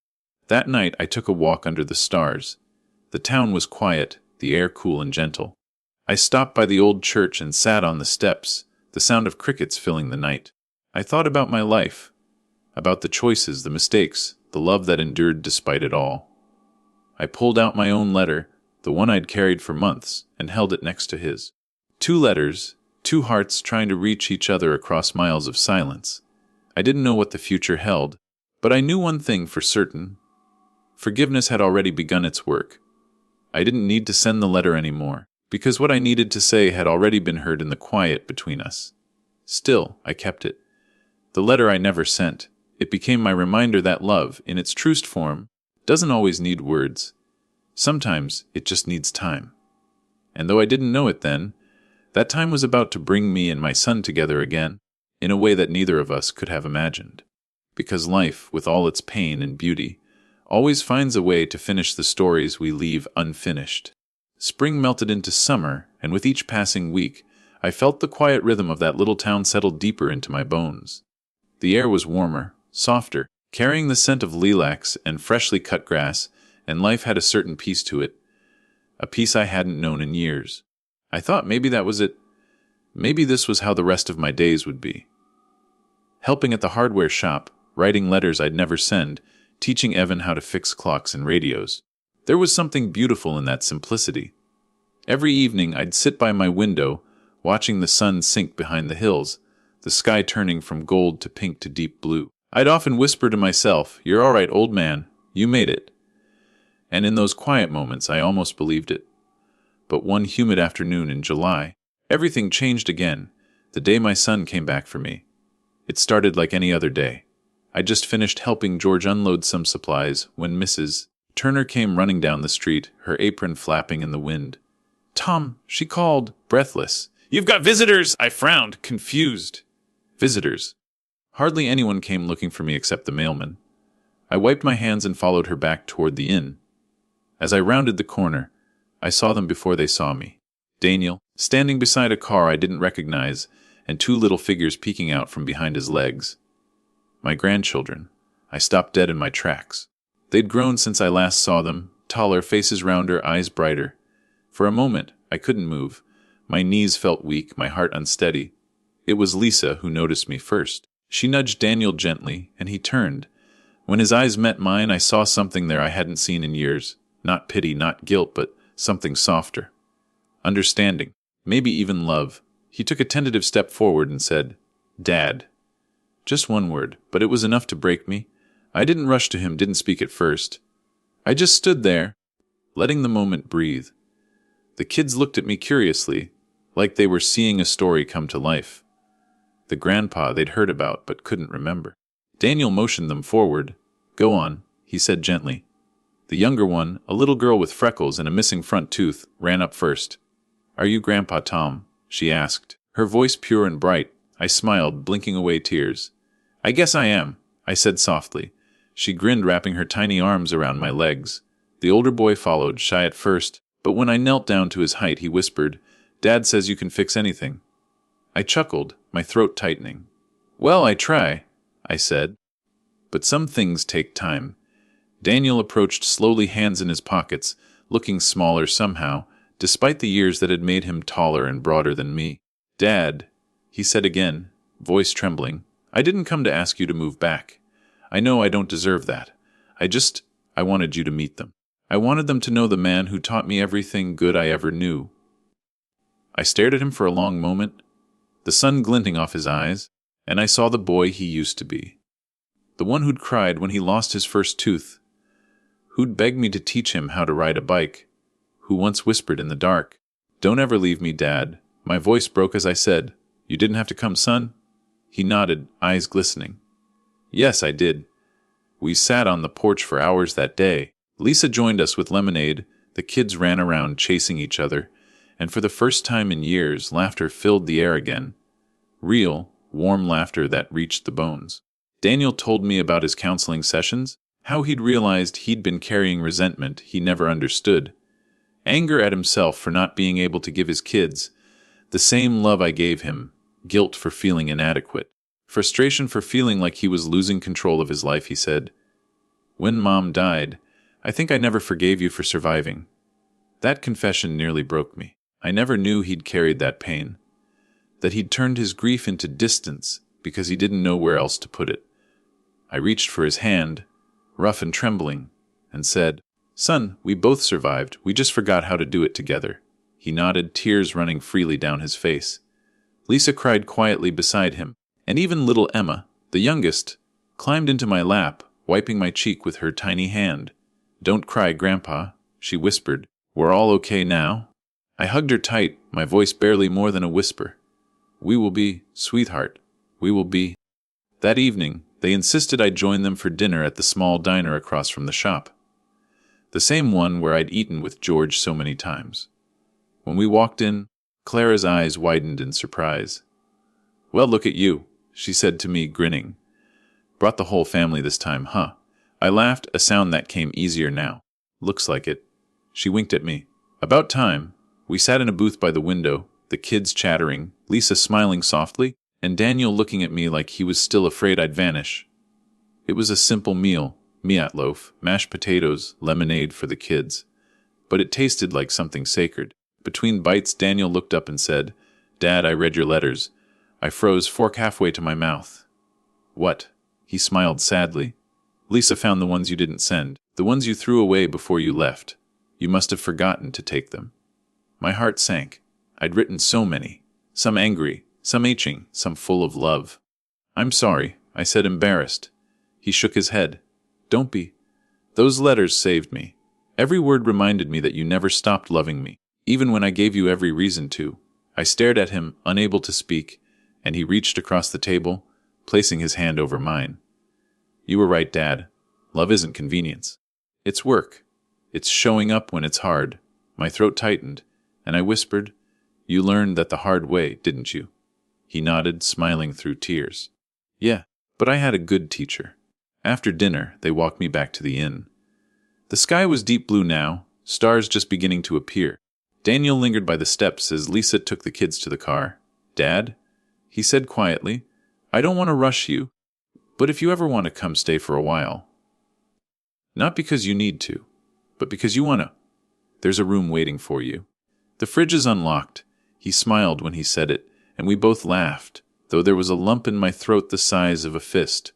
That night I took a walk under the stars. The town was quiet, the air cool and gentle. I stopped by the old church and sat on the steps, the sound of crickets filling the night. I thought about my life, about the choices, the mistakes, the love that endured despite it all. I pulled out my own letter, the one I'd carried for months, and held it next to his. 2 letters, 2 hearts trying to reach each other across miles of silence. I didn't know what the future held, but I knew one thing for certain. Forgiveness had already begun its work. I didn't need to send the letter anymore, because what I needed to say had already been heard in the quiet between us. Still, I kept it. The letter I never sent. It became my reminder that love, in its truest form, doesn't always need words. Sometimes it just needs time. And though I didn't know it then, that time was about to bring me and my son together again, in a way that neither of us could have imagined. Because life, with all its pain and beauty, always finds a way to finish the stories we leave unfinished. Spring melted into summer, and with each passing week, I felt the quiet rhythm of that little town settle deeper into my bones. The air was warmer, softer, carrying the scent of lilacs and freshly cut grass, and life had a certain peace to it, a peace I hadn't known in years. I thought maybe that was it. Maybe this was how the rest of my days would be. Helping at the hardware shop, writing letters I'd never send, teaching Evan how to fix clocks and radios. There was something beautiful in that simplicity. Every evening I'd sit by my window, watching the sun sink behind the hills, the sky turning from gold to pink to deep blue. I'd often whisper to myself, "You're all right, old man. You made it." And in those quiet moments I almost believed it. But one humid afternoon in July, everything changed again, the day my son came back for me. It started like any other day. I just finished helping George unload some supplies when Mrs. Turner came running down the street, her apron flapping in the wind. "Tom," she called, breathless. "You've got visitors!" I frowned, Confused. Visitors. Hardly anyone came looking for me except the mailman. I wiped my hands and followed her back toward the inn. As I rounded the corner, I saw them before they saw me. Daniel, standing beside a car I didn't recognize, and 2 little figures peeking out from behind his legs. My grandchildren. I stopped dead in my tracks. They'd grown since I last saw them, taller, faces rounder, eyes brighter. For a moment, I couldn't move. My knees felt weak, my heart unsteady. It was Lisa who noticed me first. She nudged Daniel gently, and he turned. When his eyes met mine, I saw something there I hadn't seen in years. Not pity, not guilt, but something softer. Understanding, maybe even love. He took a tentative step forward and said, "Dad." Just one word, but it was enough to break me. I didn't rush to him, didn't speak at first. I just stood there, letting the moment breathe. The kids looked at me curiously, like they were seeing a story come to life. The grandpa they'd heard about but couldn't remember. Daniel motioned them forward. "Go on," he said gently. The younger one, a little girl with freckles and a missing front tooth, ran up first. "Are you Grandpa Tom?" she asked, her voice pure and bright. I smiled, blinking away tears. "I guess I am," I said softly. She grinned, wrapping her tiny arms around my legs. The older boy followed, shy at first, but when I knelt down to his height, he whispered, "Dad says you can fix anything." I chuckled, my throat tightening. "Well, I try," I said. But some things take time. Daniel approached slowly, hands in his pockets, looking smaller somehow, despite the years that had made him taller and broader than me. "Dad," he said again, voice trembling, "I didn't come to ask you to move back. I know I don't deserve that. I wanted you to meet them. I wanted them to know the man who taught me everything good I ever knew." I stared at him for a long moment, the sun glinting off his eyes, and I saw the boy he used to be. The one who'd cried when he lost his first tooth, who'd begged me to teach him how to ride a bike, who once whispered in the dark, "Don't ever leave me, Dad." My voice broke as I said, "You didn't have to come, son?" He nodded, eyes glistening. "Yes, I did." We sat on the porch for hours that day. Lisa joined us with lemonade, the kids ran around chasing each other, and for the first time in years, laughter filled the air again. Real, warm laughter that reached the bones. Daniel told me about his counseling sessions, how he'd realized he'd been carrying resentment he never understood. Anger at himself for not being able to give his kids the same love I gave him, guilt for feeling inadequate, frustration for feeling like he was losing control of his life, he said. "When Mom died, I think I never forgave you for surviving." That confession nearly broke me. I never knew he'd carried that pain, that he'd turned his grief into distance because he didn't know where else to put it. I reached for his hand, rough and trembling, and said, "Son, we both survived. We just forgot how to do it together." He nodded, tears running freely down his face. Lisa cried quietly beside him, and even little Emma, the youngest, climbed into my lap, wiping my cheek with her tiny hand. "Don't cry, Grandpa," she whispered. "We're all okay now." I hugged her tight, my voice barely more than a whisper. "We will be, sweetheart. We will be." That evening, they insisted I join them for dinner at the small diner across from the shop. The same one where I'd eaten with George so many times. When we walked in, Clara's eyes widened in surprise. "Well, look at you," she said to me, grinning. "Brought the whole family this time, huh?" I laughed, a sound that came easier now. "Looks like it." She winked at me. "About time." We sat in a booth by the window, the kids chattering, Lisa smiling softly, and Daniel looking at me like he was still afraid I'd vanish. It was a simple meal, miat loaf, mashed potatoes, lemonade for the kids. But it tasted like something sacred. Between bites, Daniel looked up and said, "Dad, I read your letters." I froze, fork halfway to my mouth. "What?" He smiled sadly. "Lisa found the ones you didn't send, the ones you threw away before you left. You must have forgotten to take them." My heart sank. I'd written so many, some angry, some aching, some full of love. "I'm sorry," I said, embarrassed. He shook his head. "Don't be. Those letters saved me. Every word reminded me that you never stopped loving me, even when I gave you every reason to." I stared at him, unable to speak, and he reached across the table, placing his hand over mine. "You were right, Dad. Love isn't convenience. It's work. It's showing up when it's hard." My throat tightened, and I whispered, "You learned that the hard way, didn't you?" He nodded, smiling through tears. "Yeah, but I had a good teacher." After dinner, they walked me back to the inn. The sky was deep blue now, stars just beginning to appear. Daniel lingered by the steps as Lisa took the kids to the car. "Dad," he said quietly, "I don't want to rush you, but if you ever want to come stay for a while. Not because you need to, but because you want to. There's a room waiting for you. The fridge is unlocked." He smiled when he said it, and we both laughed, though there was a lump in my throat the size of a fist.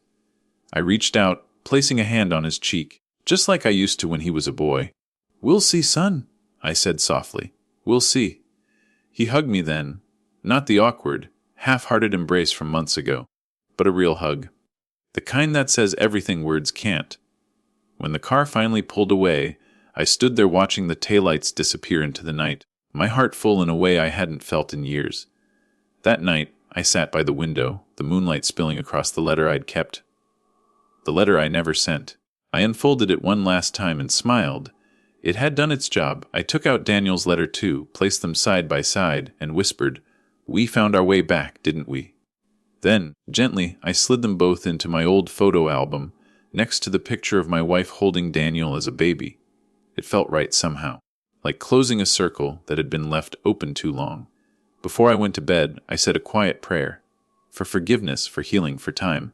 I reached out, placing a hand on his cheek, just like I used to when he was a boy. "We'll see, son," I said softly. "We'll see." He hugged me then, not the awkward, half-hearted embrace from months ago, but a real hug. The kind that says everything words can't. When the car finally pulled away, I stood there watching the taillights disappear into the night, my heart full in a way I hadn't felt in years. That night, I sat by the window, the moonlight spilling across the letter I'd kept. The letter I never sent. I unfolded it one last time and smiled. It had done its job. I took out Daniel's letter too, placed them side by side, and whispered, "We found our way back, didn't we?" Then, gently, I slid them both into my old photo album, next to the picture of my wife holding Daniel as a baby. It felt right somehow, like closing a circle that had been left open too long. Before I went to bed, I said a quiet prayer, for forgiveness, for healing, for time.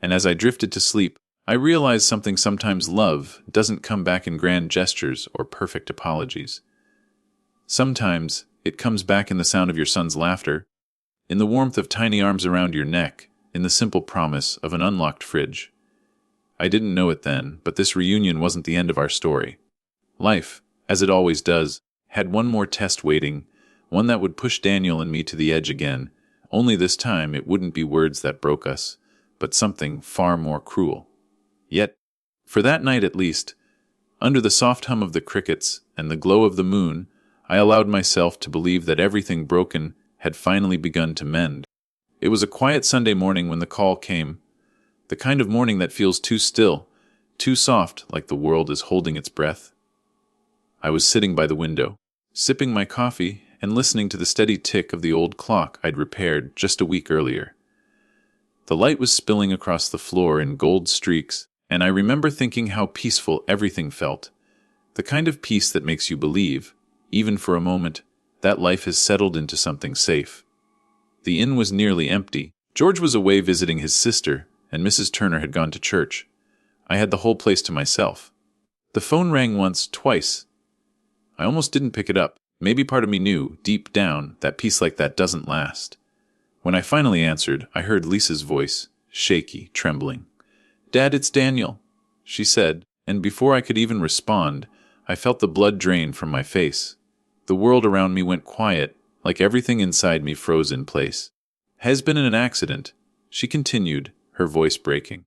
And as I drifted to sleep, I realized something: sometimes love doesn't come back in grand gestures or perfect apologies. Sometimes it comes back in the sound of your son's laughter, in the warmth of tiny arms around your neck, in the simple promise of an unlocked fridge. I didn't know it then, but this reunion wasn't the end of our story. Life, as it always does, had one more test waiting, one that would push Daniel and me to the edge again, only this time it wouldn't be words that broke us, but something far more cruel. Yet, for that night at least, under the soft hum of the crickets and the glow of the moon, I allowed myself to believe that everything broken had finally begun to mend. It was a quiet Sunday morning when the call came, the kind of morning that feels too still, too soft, like the world is holding its breath. I was sitting by the window, sipping my coffee and listening to the steady tick of the old clock I'd repaired just a week earlier. The light was spilling across the floor in gold streaks, and I remember thinking how peaceful everything felt, the kind of peace that makes you believe, even for a moment, that life has settled into something safe. The inn was nearly empty. George was away visiting his sister, and Mrs. Turner had gone to church. I had the whole place to myself. The phone rang once, twice. I almost didn't pick it up, Maybe part of me knew, deep down, that peace like that doesn't last. When I finally answered, I heard Lisa's voice, shaky, trembling. "Dad, it's Daniel," she said, and before I could even respond, I felt the blood drain from my face. The world around me went quiet, like everything inside me froze in place. "Has been in an accident," she continued, her voice breaking.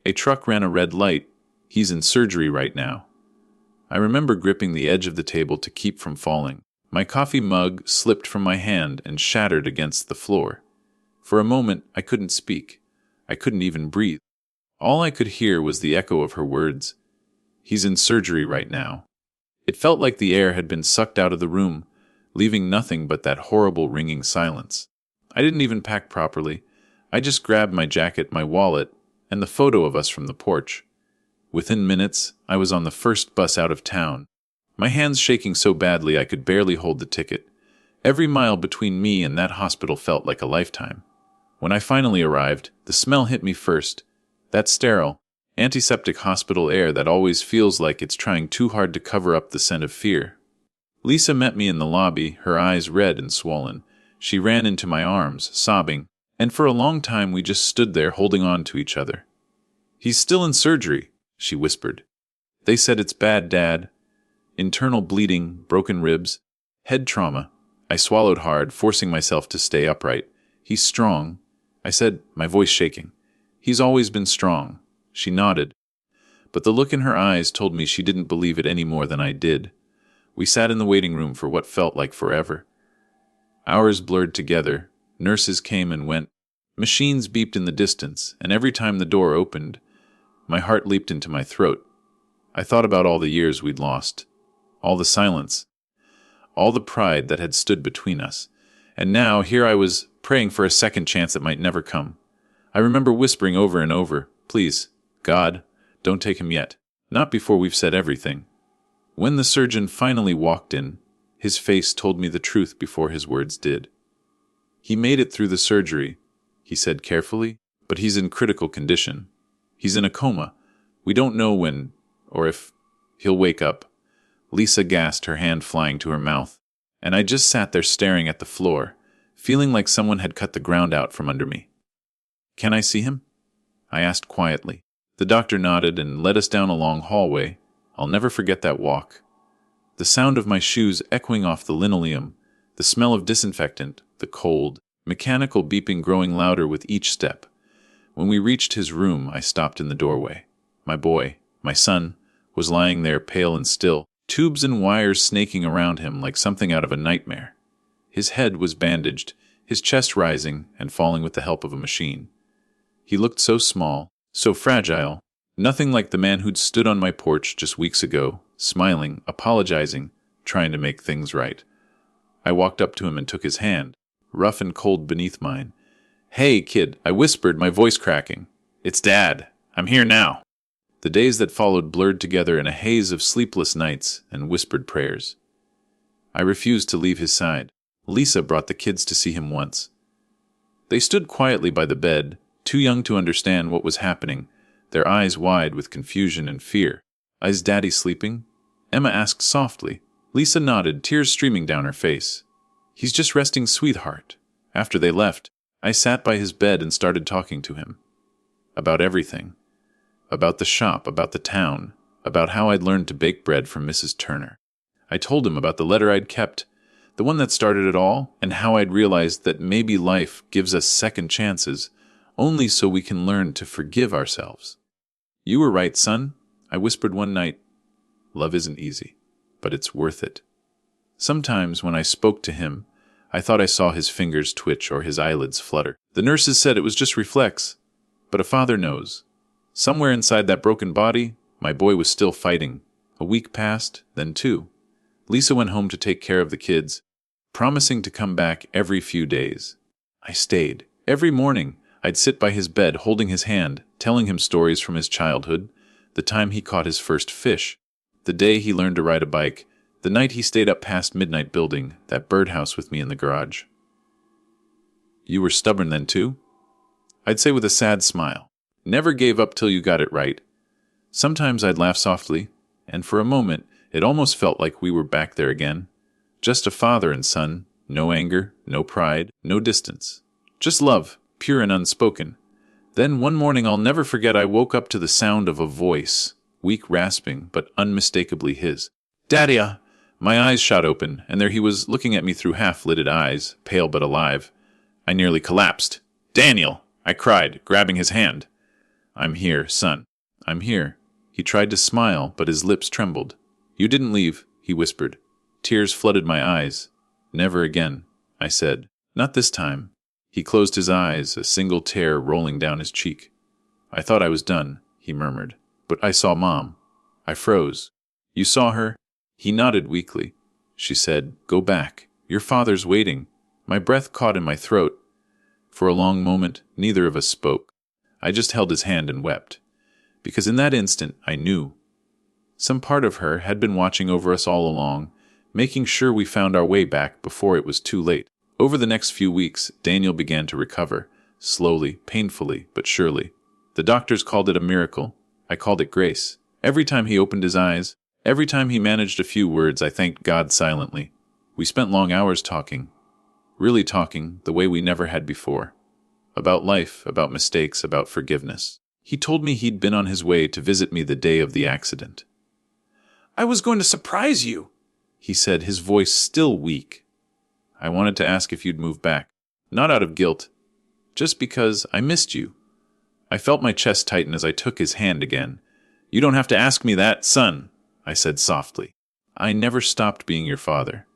"A truck ran a red light. He's in surgery right now." I remember gripping the edge of the table to keep from falling. My coffee mug slipped from my hand and shattered against the floor. For a moment, I couldn't speak. I couldn't even breathe. All I could hear was the echo of her words. "He's in surgery right now." It felt like the air had been sucked out of the room, leaving nothing but that horrible ringing silence. I didn't even pack properly. I just grabbed my jacket, my wallet, and the photo of us from the porch. Within minutes, I was on the first bus out of town, my hands shaking so badly I could barely hold the ticket. Every mile between me and that hospital felt like a lifetime. When I finally arrived, the smell hit me first. That sterile, antiseptic hospital air that always feels like it's trying too hard to cover up the scent of fear. Lisa met me in the lobby, her eyes red and swollen. She ran into my arms, sobbing, and for a long time we just stood there holding on to each other. "He's still in surgery," she whispered. "They said it's bad, Dad. Internal bleeding, broken ribs, head trauma." I swallowed hard, forcing myself to stay upright. "He's strong," I said, my voice shaking. "He's always been strong." She nodded, but the look in her eyes told me she didn't believe it any more than I did. We sat in the waiting room for what felt like forever. Hours blurred together, nurses came and went, machines beeped in the distance, and every time the door opened, my heart leaped into my throat. I thought about all the years we'd lost, all the silence, all the pride that had stood between us, and now here I was praying for a second chance that might never come. I remember whispering over and over, "Please, God, don't take him yet. Not before we've said everything." When the surgeon finally walked in, his face told me the truth before his words did. "He made it through the surgery," he said carefully, "but he's in critical condition. He's in a coma. We don't know when, or if, he'll wake up." Lisa gasped, her hand flying to her mouth, and I just sat there staring at the floor, feeling like someone had cut the ground out from under me. "Can I see him?" I asked quietly. The doctor nodded and led us down a long hallway. I'll never forget that walk. The sound of my shoes echoing off the linoleum, the smell of disinfectant, the cold, mechanical beeping growing louder with each step. When we reached his room, I stopped in the doorway. My boy, my son, was lying there pale and still, tubes and wires snaking around him like something out of a nightmare. His head was bandaged, his chest rising and falling with the help of a machine. He looked so small, so fragile, nothing like the man who'd stood on my porch just weeks ago, smiling, apologizing, trying to make things right. I walked up to him and took his hand, rough and cold beneath mine. "Hey, kid," I whispered, my voice cracking. "It's Dad. I'm here now." The days that followed blurred together in a haze of sleepless nights and whispered prayers. I refused to leave his side. Lisa brought the kids to see him once. They stood quietly by the bed, too young to understand what was happening, their eyes wide with confusion and fear. "Is Daddy sleeping?" Emma asked softly. Lisa nodded, tears streaming down her face. "He's just resting, sweetheart." After they left, I sat by his bed and started talking to him. About everything. About the shop, about the town, about how I'd learned to bake bread from Mrs. Turner. I told him about the letter I'd kept, the one that started it all, and how I'd realized that maybe life gives us second chances, only so we can learn to forgive ourselves. "You were right, son," I whispered one night. "Love isn't easy, but it's worth it." Sometimes when I spoke to him, I thought I saw his fingers twitch or his eyelids flutter. The nurses said it was just reflex, but a father knows. Somewhere inside that broken body, my boy was still fighting. A week passed, then two. Lisa went home to take care of the kids, promising to come back every few days. I stayed. Every morning, I'd sit by his bed holding his hand, telling him stories from his childhood, the time he caught his first fish, the day he learned to ride a bike, the night he stayed up past midnight building that birdhouse with me in the garage. "You were stubborn then too?" I'd say with a sad smile. "Never gave up till you got it right." Sometimes I'd laugh softly, and for a moment it almost felt like we were back there again, Just a father and son, no anger, no pride, no distance. Just love, pure and unspoken. Then one morning I'll never forget, I woke up to the sound of a voice, weak, rasping, but unmistakably his. "Daddy!" My eyes shot open, and there he was, looking at me through half-lidded eyes, pale but alive. I nearly collapsed. "Daniel!" I cried, grabbing his hand. "I'm here, son. I'm here." He tried to smile, but his lips trembled. "You didn't leave," he whispered. Tears flooded my eyes. "Never again," I said. "Not this time." He closed his eyes, a single tear rolling down his cheek. "I thought I was done," he murmured. "But I saw Mom." I froze. "You saw her?" He nodded weakly. She said, "Go back. Your father's waiting." My breath caught in my throat. For a long moment, neither of us spoke. I just held his hand and wept. Because in that instant, I knew. Some part of her had been watching over us all along, making sure we found our way back before it was too late. Over the next few weeks, Daniel began to recover, slowly, painfully, but surely. The doctors called it a miracle. I called it grace. Every time he opened his eyes, every time he managed a few words, I thanked God silently. We spent long hours talking. Really talking, the way we never had before. About life, about mistakes, about forgiveness. He told me he'd been on his way to visit me the day of the accident. "I was going to surprise you," he said, his voice still weak. "I wanted to ask if you'd move back. Not out of guilt. Just because I missed you." I felt my chest tighten as I took his hand again. "You don't have to ask me that, son," I said softly. "I never stopped being your father.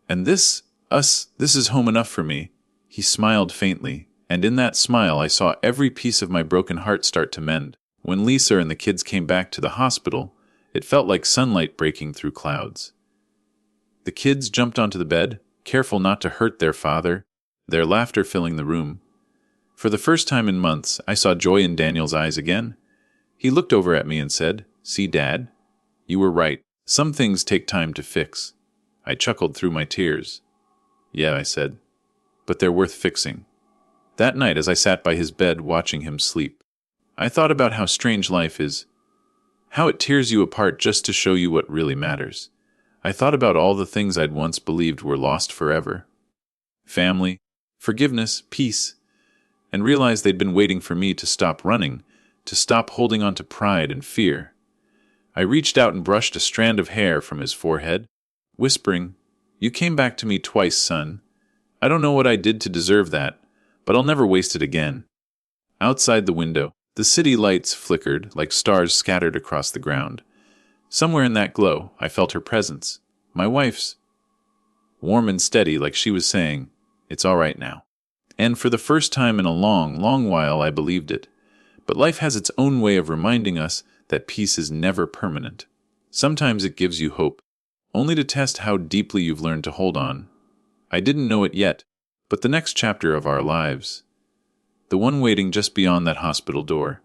And this is home enough for me." He smiled faintly, and in that smile I saw every piece of my broken heart start to mend. When Lisa and the kids came back to the hospital, it felt like sunlight breaking through clouds. The kids jumped onto the bed, careful not to hurt their father, their laughter filling the room. For the first time in months, I saw joy in Daniel's eyes again. He looked over at me and said, "See, Dad? You were right. Some things take time to fix." I chuckled through my tears. "Yeah," I said, "but they're worth fixing." That night, as I sat by his bed watching him sleep, I thought about how strange life is, how it tears you apart just to show you what really matters. I thought about all the things I'd once believed were lost forever. Family, forgiveness, peace, and realized they'd been waiting for me to stop running, to stop holding on to pride and fear. I reached out and brushed a strand of hair from his forehead, whispering, "You came back to me twice, son. I don't know what I did to deserve that, but I'll never waste it again." Outside the window, the city lights flickered like stars scattered across the ground. Somewhere in that glow, I felt her presence, my wife's, warm and steady, like she was saying, "It's all right now." And for the first time in a long, long while, I believed it. But life has its own way of reminding us that peace is never permanent. Sometimes it gives you hope, only to test how deeply you've learned to hold on. I didn't know it yet, but the next chapter of our lives, the one waiting just beyond that hospital door,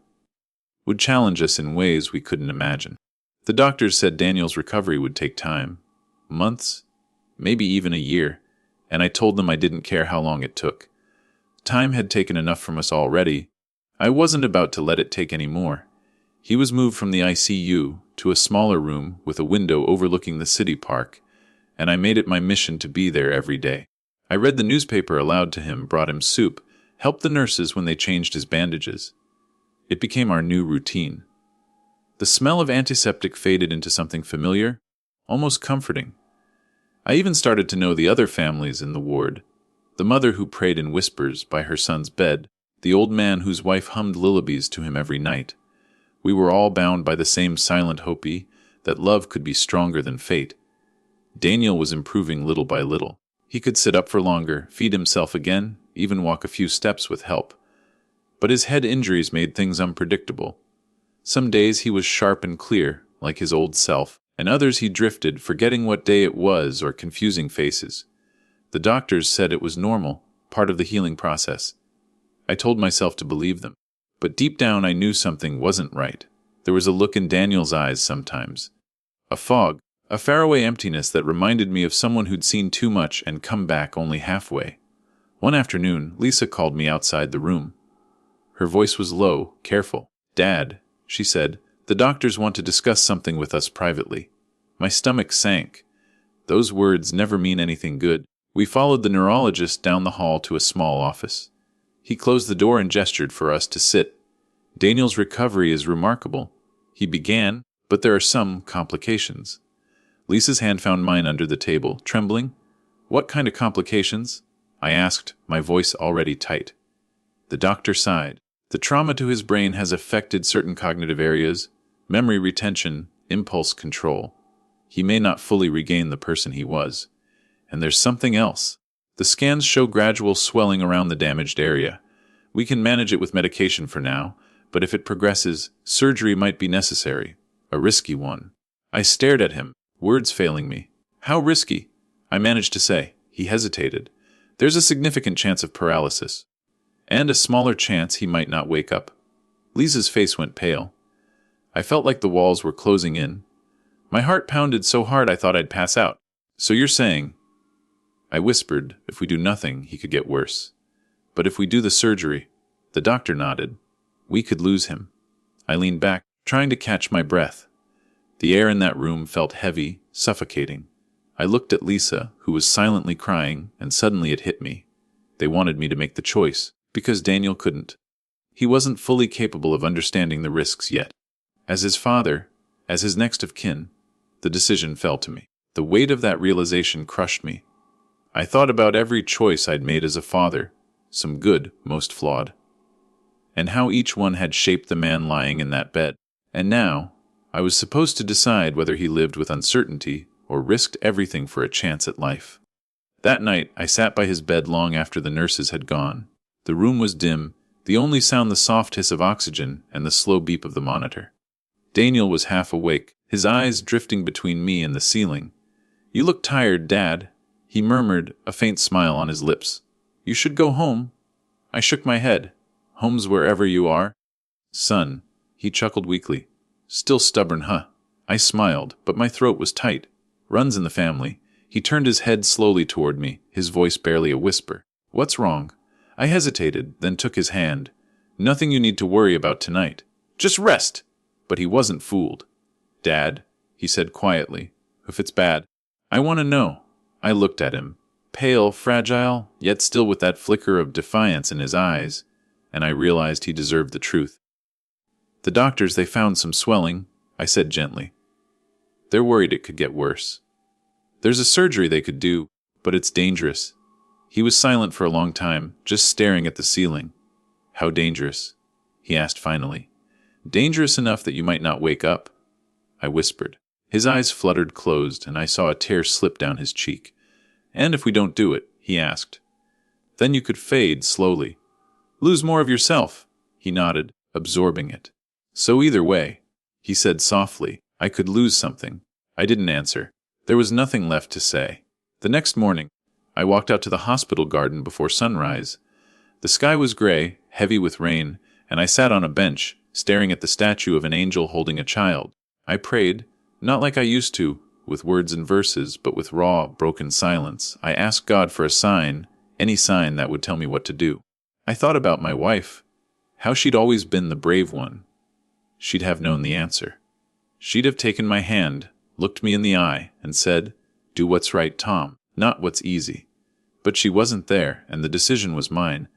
would challenge us in ways we couldn't imagine. The doctors said Daniel's recovery would take time, months, maybe even a year, and I told them I didn't care how long it took. Time had taken enough from us already. I wasn't about to let it take any more. He was moved from the ICU to a smaller room with a window overlooking the city park, and I made it my mission to be there every day. I read the newspaper aloud to him, brought him soup, helped the nurses when they changed his bandages. It became our new routine. The smell of antiseptic faded into something familiar, almost comforting. I even started to know the other families in the ward, the mother who prayed in whispers by her son's bed, the old man whose wife hummed lullabies to him every night. We were all bound by the same silent hope that love could be stronger than fate. Daniel was improving little by little. He could sit up for longer, feed himself again, even walk a few steps with help. But his head injuries made things unpredictable. Some days he was sharp and clear, like his old self, and others he drifted, forgetting what day it was or confusing faces. The doctors said it was normal, part of the healing process. I told myself to believe them. But deep down I knew something wasn't right. There was a look in Daniel's eyes sometimes. A fog, a faraway emptiness that reminded me of someone who'd seen too much and come back only halfway. One afternoon, Lisa called me outside the room. Her voice was low, careful. "Dad," she said, "the doctors want to discuss something with us privately." My stomach sank. Those words never mean anything good. We followed the neurologist down the hall to a small office. He closed the door and gestured for us to sit. Daniel's recovery is remarkable. He began, but there are some complications. Lisa's hand found mine under the table, trembling. What kind of complications? I asked, my voice already tight. The doctor sighed. The trauma to his brain has affected certain cognitive areas, memory retention, impulse control. He may not fully regain the person he was. And there's something else. The scans show gradual swelling around the damaged area. We can manage it with medication for now, but if it progresses, surgery might be necessary. A risky one. I stared at him, words failing me. How risky? I managed to say. He hesitated. There's a significant chance of paralysis. And a smaller chance he might not wake up. Lisa's face went pale. I felt like the walls were closing in. My heart pounded so hard I thought I'd pass out. So you're saying... I whispered, if we do nothing, he could get worse. But if we do the surgery, the doctor nodded, we could lose him. I leaned back, trying to catch my breath. The air in that room felt heavy, suffocating. I looked at Lisa, who was silently crying, and suddenly it hit me. They wanted me to make the choice, because Daniel couldn't. He wasn't fully capable of understanding the risks yet. As his father, as his next of kin, the decision fell to me. The weight of that realization crushed me. I thought about every choice I'd made as a father, some good, most flawed, and how each one had shaped the man lying in that bed. And now, I was supposed to decide whether he lived with uncertainty or risked everything for a chance at life. That night, I sat by his bed long after the nurses had gone. The room was dim, the only sound the soft hiss of oxygen and the slow beep of the monitor. Daniel was half awake, his eyes drifting between me and the ceiling. "You look tired, Dad," he murmured, a faint smile on his lips. "You should go home." I shook my head. "Home's wherever you are." "Son," he chuckled weakly. "Still stubborn, huh?" I smiled, but my throat was tight. "Runs in the family." He turned his head slowly toward me, his voice barely a whisper. "What's wrong?" I hesitated, then took his hand. "Nothing you need to worry about tonight. Just rest." But he wasn't fooled. "Dad," he said quietly, "if it's bad, I want to know." I looked at him, pale, fragile, yet still with that flicker of defiance in his eyes, and I realized he deserved the truth. "The doctors, they found some swelling," I said gently. "They're worried it could get worse. There's a surgery they could do, but it's dangerous." He was silent for a long time, just staring at the ceiling. "How dangerous?" he asked finally. "Dangerous enough that you might not wake up," I whispered. His eyes fluttered closed, and I saw a tear slip down his cheek. "And if we don't do it?" he asked. "Then you could fade slowly. Lose more of yourself." He nodded, absorbing it. "So either way," he said softly, "I could lose something." I didn't answer. There was nothing left to say. The next morning, I walked out to the hospital garden before sunrise. The sky was gray, heavy with rain, and I sat on a bench, staring at the statue of an angel holding a child. I prayed, not like I used to, with words and verses, but with raw, broken silence. I asked God for a sign, any sign that would tell me what to do. I thought about my wife, how she'd always been the brave one. She'd have known the answer. She'd have taken my hand, looked me in the eye, and said, "Do what's right, Tom, not what's easy." But she wasn't there, and the decision was mine.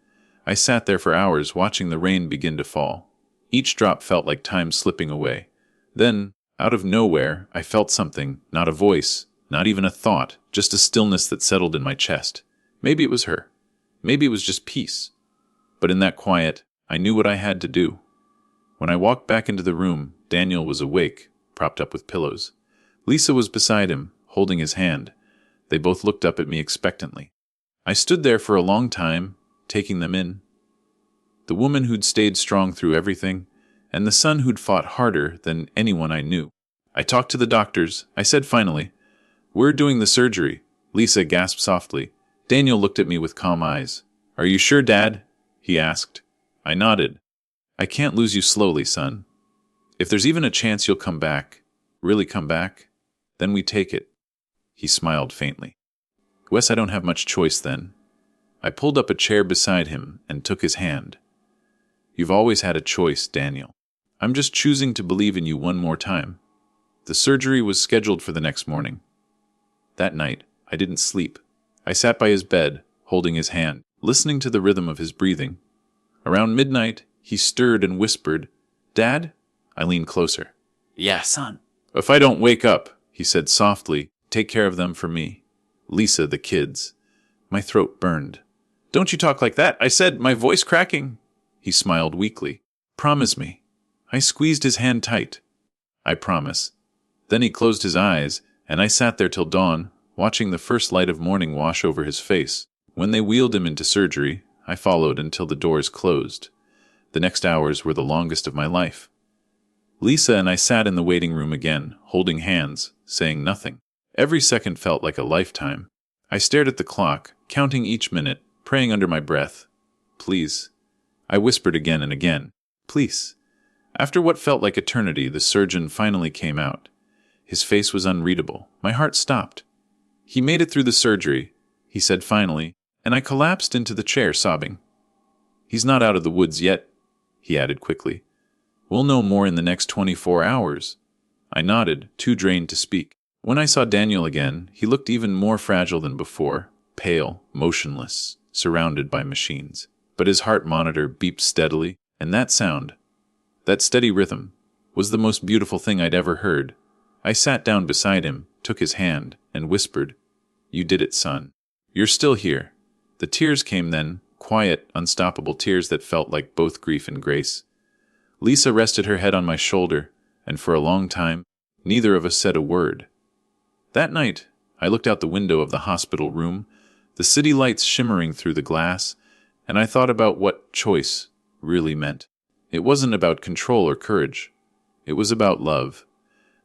I sat there for hours watching the rain begin to fall. Each drop felt like time slipping away. Then, out of nowhere, I felt something, not a voice, not even a thought, just a stillness that settled in my chest. Maybe it was her. Maybe it was just peace. But in that quiet, I knew what I had to do. When I walked back into the room, Daniel was awake, propped up with pillows. Lisa was beside him, holding his hand. They both looked up at me expectantly. I stood there for a long time, taking them in. The woman who'd stayed strong through everything, and the son who'd fought harder than anyone I knew. I talked to the doctors. I said finally, "We're doing the surgery." Lisa gasped softly. Daniel looked at me with calm eyes. "Are you sure, Dad?" he asked. I nodded. "I can't lose you slowly, son. If there's even a chance you'll come back, really come back, then we take it." He smiled faintly. "Wes, I don't have much choice then." I pulled up a chair beside him and took his hand. "You've always had a choice, Daniel. I'm just choosing to believe in you one more time." The surgery was scheduled for the next morning. That night, I didn't sleep. I sat by his bed, holding his hand, listening to the rhythm of his breathing. Around midnight, he stirred and whispered, "Dad?" I leaned closer. "Yeah, son." "If I don't wake up," he said softly, "take care of them for me. Lisa, the kids." My throat burned. "Don't you talk like that," I said, my voice cracking. He smiled weakly. "Promise me." I squeezed his hand tight. "I promise." Then he closed his eyes, and I sat there till dawn, watching the first light of morning wash over his face. When they wheeled him into surgery, I followed until the doors closed. The next hours were the longest of my life. Lisa and I sat in the waiting room again, holding hands, saying nothing. Every second felt like a lifetime. I stared at the clock, counting each minute, praying under my breath. "Please." I whispered again and again. "Please." After what felt like eternity, the surgeon finally came out. His face was unreadable. My heart stopped. "He made it through the surgery," he said finally, and I collapsed into the chair, sobbing. "He's not out of the woods yet," he added quickly. "We'll know more in the next 24 hours. I nodded, too drained to speak. When I saw Daniel again, he looked even more fragile than before, pale, motionless, surrounded by machines. But his heart monitor beeped steadily, and that sound, that steady rhythm, was the most beautiful thing I'd ever heard. I sat down beside him, took his hand, and whispered, "You did it, son. You're still here." The tears came then, quiet, unstoppable tears that felt like both grief and grace. Lisa rested her head on my shoulder, and for a long time, neither of us said a word. That night, I looked out the window of the hospital room, the city lights shimmering through the glass, and I thought about what choice really meant. It wasn't about control or courage. It was about love.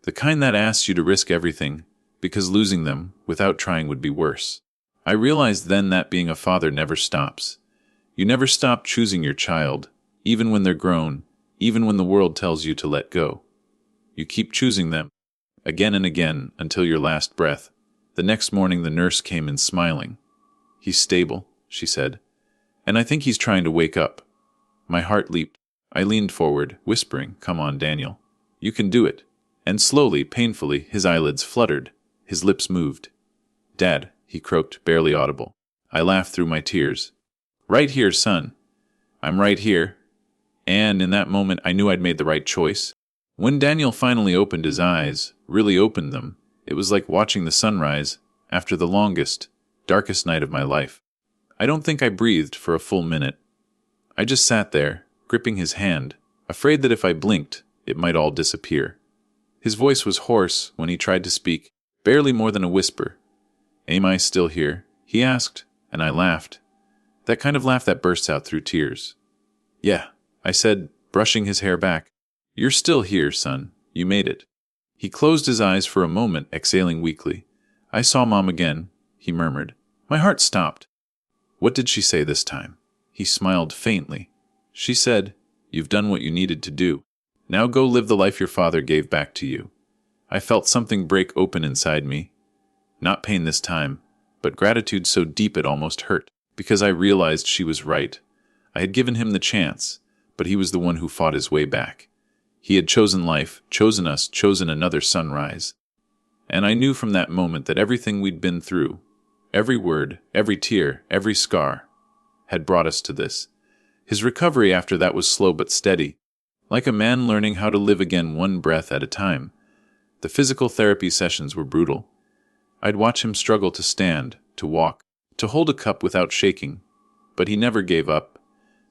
The kind that asks you to risk everything, because losing them without trying would be worse. I realized then that being a father never stops. You never stop choosing your child, even when they're grown, even when the world tells you to let go. You keep choosing them, again and again, until your last breath. The next morning the nurse came in smiling. "He's stable," she said, "and I think he's trying to wake up." My heart leaped. I leaned forward, whispering, "Come on, Daniel. You can do it." And slowly, painfully, his eyelids fluttered. His lips moved. "Dad," he croaked, barely audible. I laughed through my tears. "Right here, son. I'm right here." And in that moment I knew I'd made the right choice. When Daniel finally opened his eyes, really opened them, it was like watching the sunrise after the longest, darkest night of my life. I don't think I breathed for a full minute. I just sat there, gripping his hand, afraid that if I blinked, it might all disappear. His voice was hoarse when he tried to speak, barely more than a whisper. "Am I still here?" he asked, and I laughed. That kind of laugh that bursts out through tears. "Yeah," I said, brushing his hair back. "You're still here, son. You made it." He closed his eyes for a moment, exhaling weakly. "I saw Mom again," he murmured. My heart stopped. "What did she say this time?" He smiled faintly. "She said, 'You've done what you needed to do. Now go live the life your father gave back to you.'" I felt something break open inside me. Not pain this time, but gratitude so deep it almost hurt, because I realized she was right. I had given him the chance, but he was the one who fought his way back. He had chosen life, chosen us, chosen another sunrise. And I knew from that moment that everything we'd been through, every word, every tear, every scar, had brought us to this. His recovery after that was slow but steady, like a man learning how to live again one breath at a time. The physical therapy sessions were brutal. I'd watch him struggle to stand, to walk, to hold a cup without shaking, but he never gave up.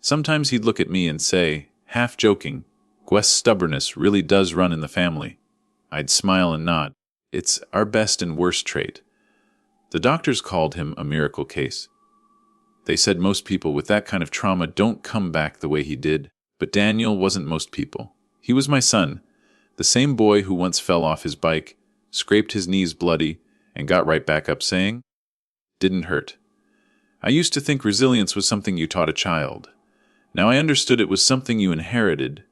Sometimes he'd look at me and say, half joking, "Guest's stubbornness really does run in the family." I'd smile and nod. It's our best and worst trait. The doctors called him a miracle case. They said most people with that kind of trauma don't come back the way he did. But Daniel wasn't most people. He was my son, the same boy who once fell off his bike, scraped his knees bloody, and got right back up saying, "Didn't hurt." I used to think resilience was something you taught a child. Now I understood it was something you inherited,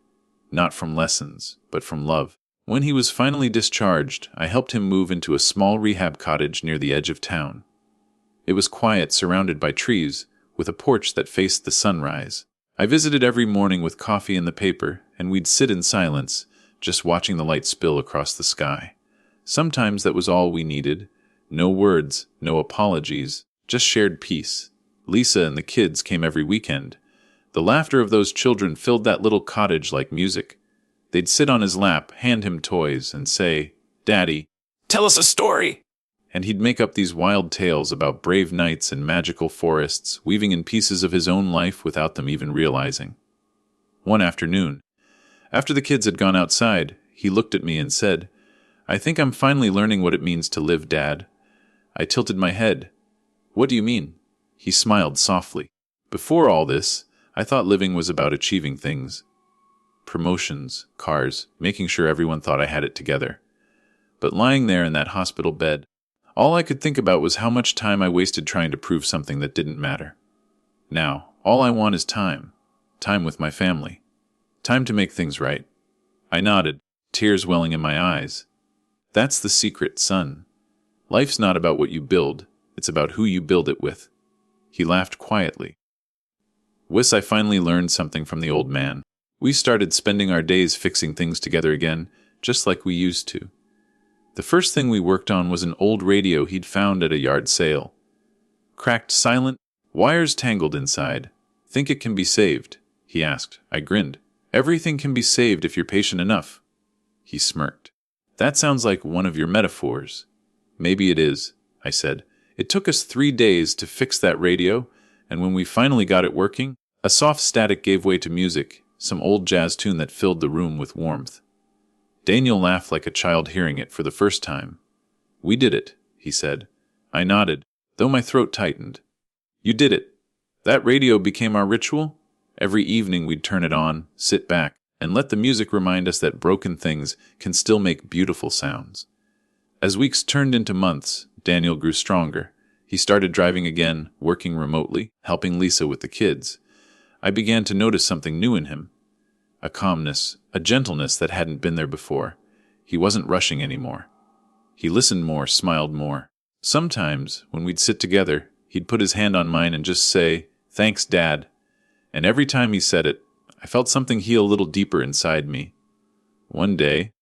not from lessons, but from love. When he was finally discharged, I helped him move into a small rehab cottage near the edge of town. It was quiet, surrounded by trees, with a porch that faced the sunrise. I visited every morning with coffee and the paper, and we'd sit in silence, just watching the light spill across the sky. Sometimes that was all we needed, No words, no apologies, just shared peace. Lisa and the kids came every weekend. The laughter of those children filled that little cottage like music. They'd sit on his lap, hand him toys, and say, "Daddy, Tell us a story. and he'd make up these wild tales about brave knights and magical forests, weaving in pieces of his own life without them even realizing. One afternoon, after the kids had gone outside, he looked at me and said, "I think I'm finally learning what it means to live, Dad." I tilted my head. "What do you mean?" He smiled softly. "Before all this, I thought living was about achieving things. Promotions, cars, making sure everyone thought I had it together. But lying there in that hospital bed, all I could think about was how much time I wasted trying to prove something that didn't matter. Now, all I want is time. Time with my family. Time to make things right." I nodded, tears welling in my eyes. "That's the secret, son. Life's not about what you build, it's about who you build it with." He laughed quietly. I finally learned something from the old man. We started spending our days fixing things together again, just like we used to. The first thing we worked on was an old radio he'd found at a yard sale. Cracked, silent, wires tangled inside. "Think it can be saved?" he asked. I grinned. "Everything can be saved if you're patient enough." He smirked. "That sounds like one of your metaphors." "Maybe it is," I said. "It took us 3 days to fix that radio, and when we finally got it working, a soft static gave way to music, some old jazz tune that filled the room with warmth." Daniel laughed like a child hearing it for the first time. "We did it," he said. I nodded, though my throat tightened. "You did it. That radio became our ritual. Every evening we'd turn it on, sit back, and let the music remind us that broken things can still make beautiful sounds." As weeks turned into months, Daniel grew stronger. He started driving again, working remotely, helping Lisa with the kids. I began to notice something new in him. A calmness, a gentleness that hadn't been there before. He wasn't rushing anymore. He listened more, smiled more. Sometimes, when we'd sit together, he'd put his hand on mine and just say, "Thanks, Dad." And every time he said it, I felt something heal a little deeper inside me. One day,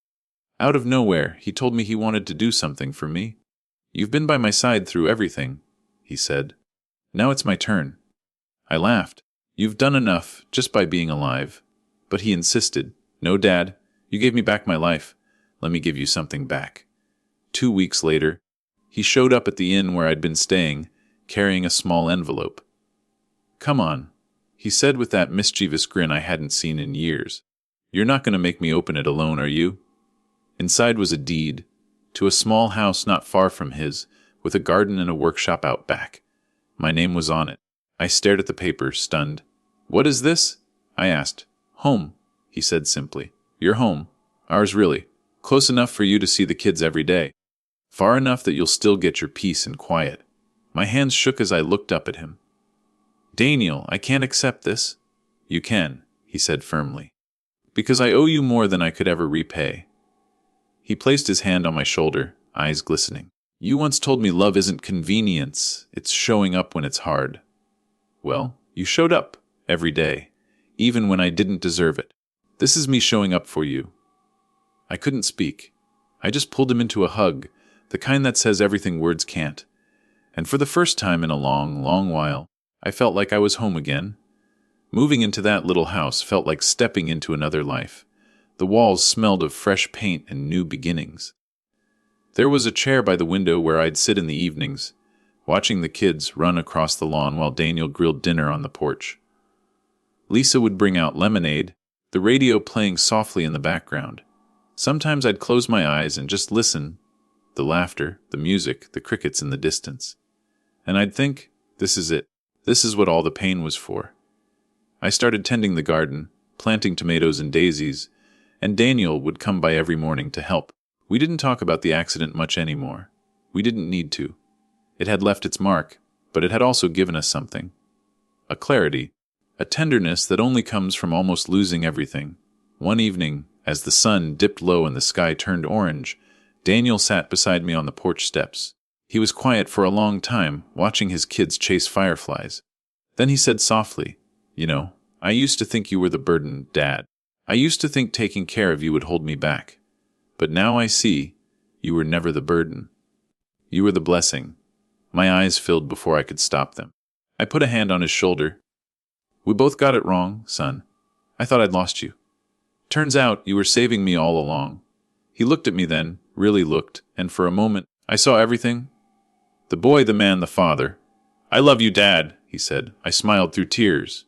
out of nowhere, he told me he wanted to do something for me. "You've been by my side through everything," he said. "Now it's my turn." I laughed. "You've done enough, just by being alive." But he insisted. "No, Dad, you gave me back my life. Let me give you something back." 2 weeks later, he showed up at the inn where I'd been staying, carrying a small envelope. "Come on," he said with that mischievous grin I hadn't seen in years. "You're not going to make me open it alone, are you?" Inside was a deed to a small house not far from his, with a garden and a workshop out back. My name was on it. I stared at the paper, stunned. "What is this?" I asked. "Home," he said simply. "Your home. Ours really. Close enough for you to see the kids every day. Far enough that you'll still get your peace and quiet." My hands shook as I looked up at him. "Daniel, I can't accept this." "You can," he said firmly. "Because I owe you more than I could ever repay." He placed his hand on my shoulder, eyes glistening. "You once told me love isn't convenience, it's showing up when it's hard. Well, you showed up, every day, even when I didn't deserve it. This is me showing up for you." I couldn't speak. I just pulled him into a hug, the kind that says everything words can't. And for the first time in a long, long while, I felt like I was home again. Moving into that little house felt like stepping into another life. The walls smelled of fresh paint and new beginnings. There was a chair by the window where I'd sit in the evenings, watching the kids run across the lawn while Daniel grilled dinner on the porch. Lisa would bring out lemonade, the radio playing softly in the background. Sometimes I'd close my eyes and just listen, the laughter, the music, the crickets in the distance. And I'd think, this is it. This is what all the pain was for. I started tending the garden, planting tomatoes and daisies, and Daniel would come by every morning to help. We didn't talk about the accident much anymore. We didn't need to. It had left its mark, but it had also given us something. A clarity, a tenderness that only comes from almost losing everything. One evening, as the sun dipped low and the sky turned orange, Daniel sat beside me on the porch steps. He was quiet for a long time, watching his kids chase fireflies. Then he said softly, "You know, I used to think you were the burden, Dad. I used to think taking care of you would hold me back. But now I see, you were never the burden." You were the blessing. My eyes filled before I could stop them. I put a hand on his shoulder. We both got it wrong, son. I thought I'd lost you. Turns out you were saving me all along. He looked at me then, really looked, and for a moment I saw everything. The boy, the man, the father. I love you, Dad, he said. I smiled through tears.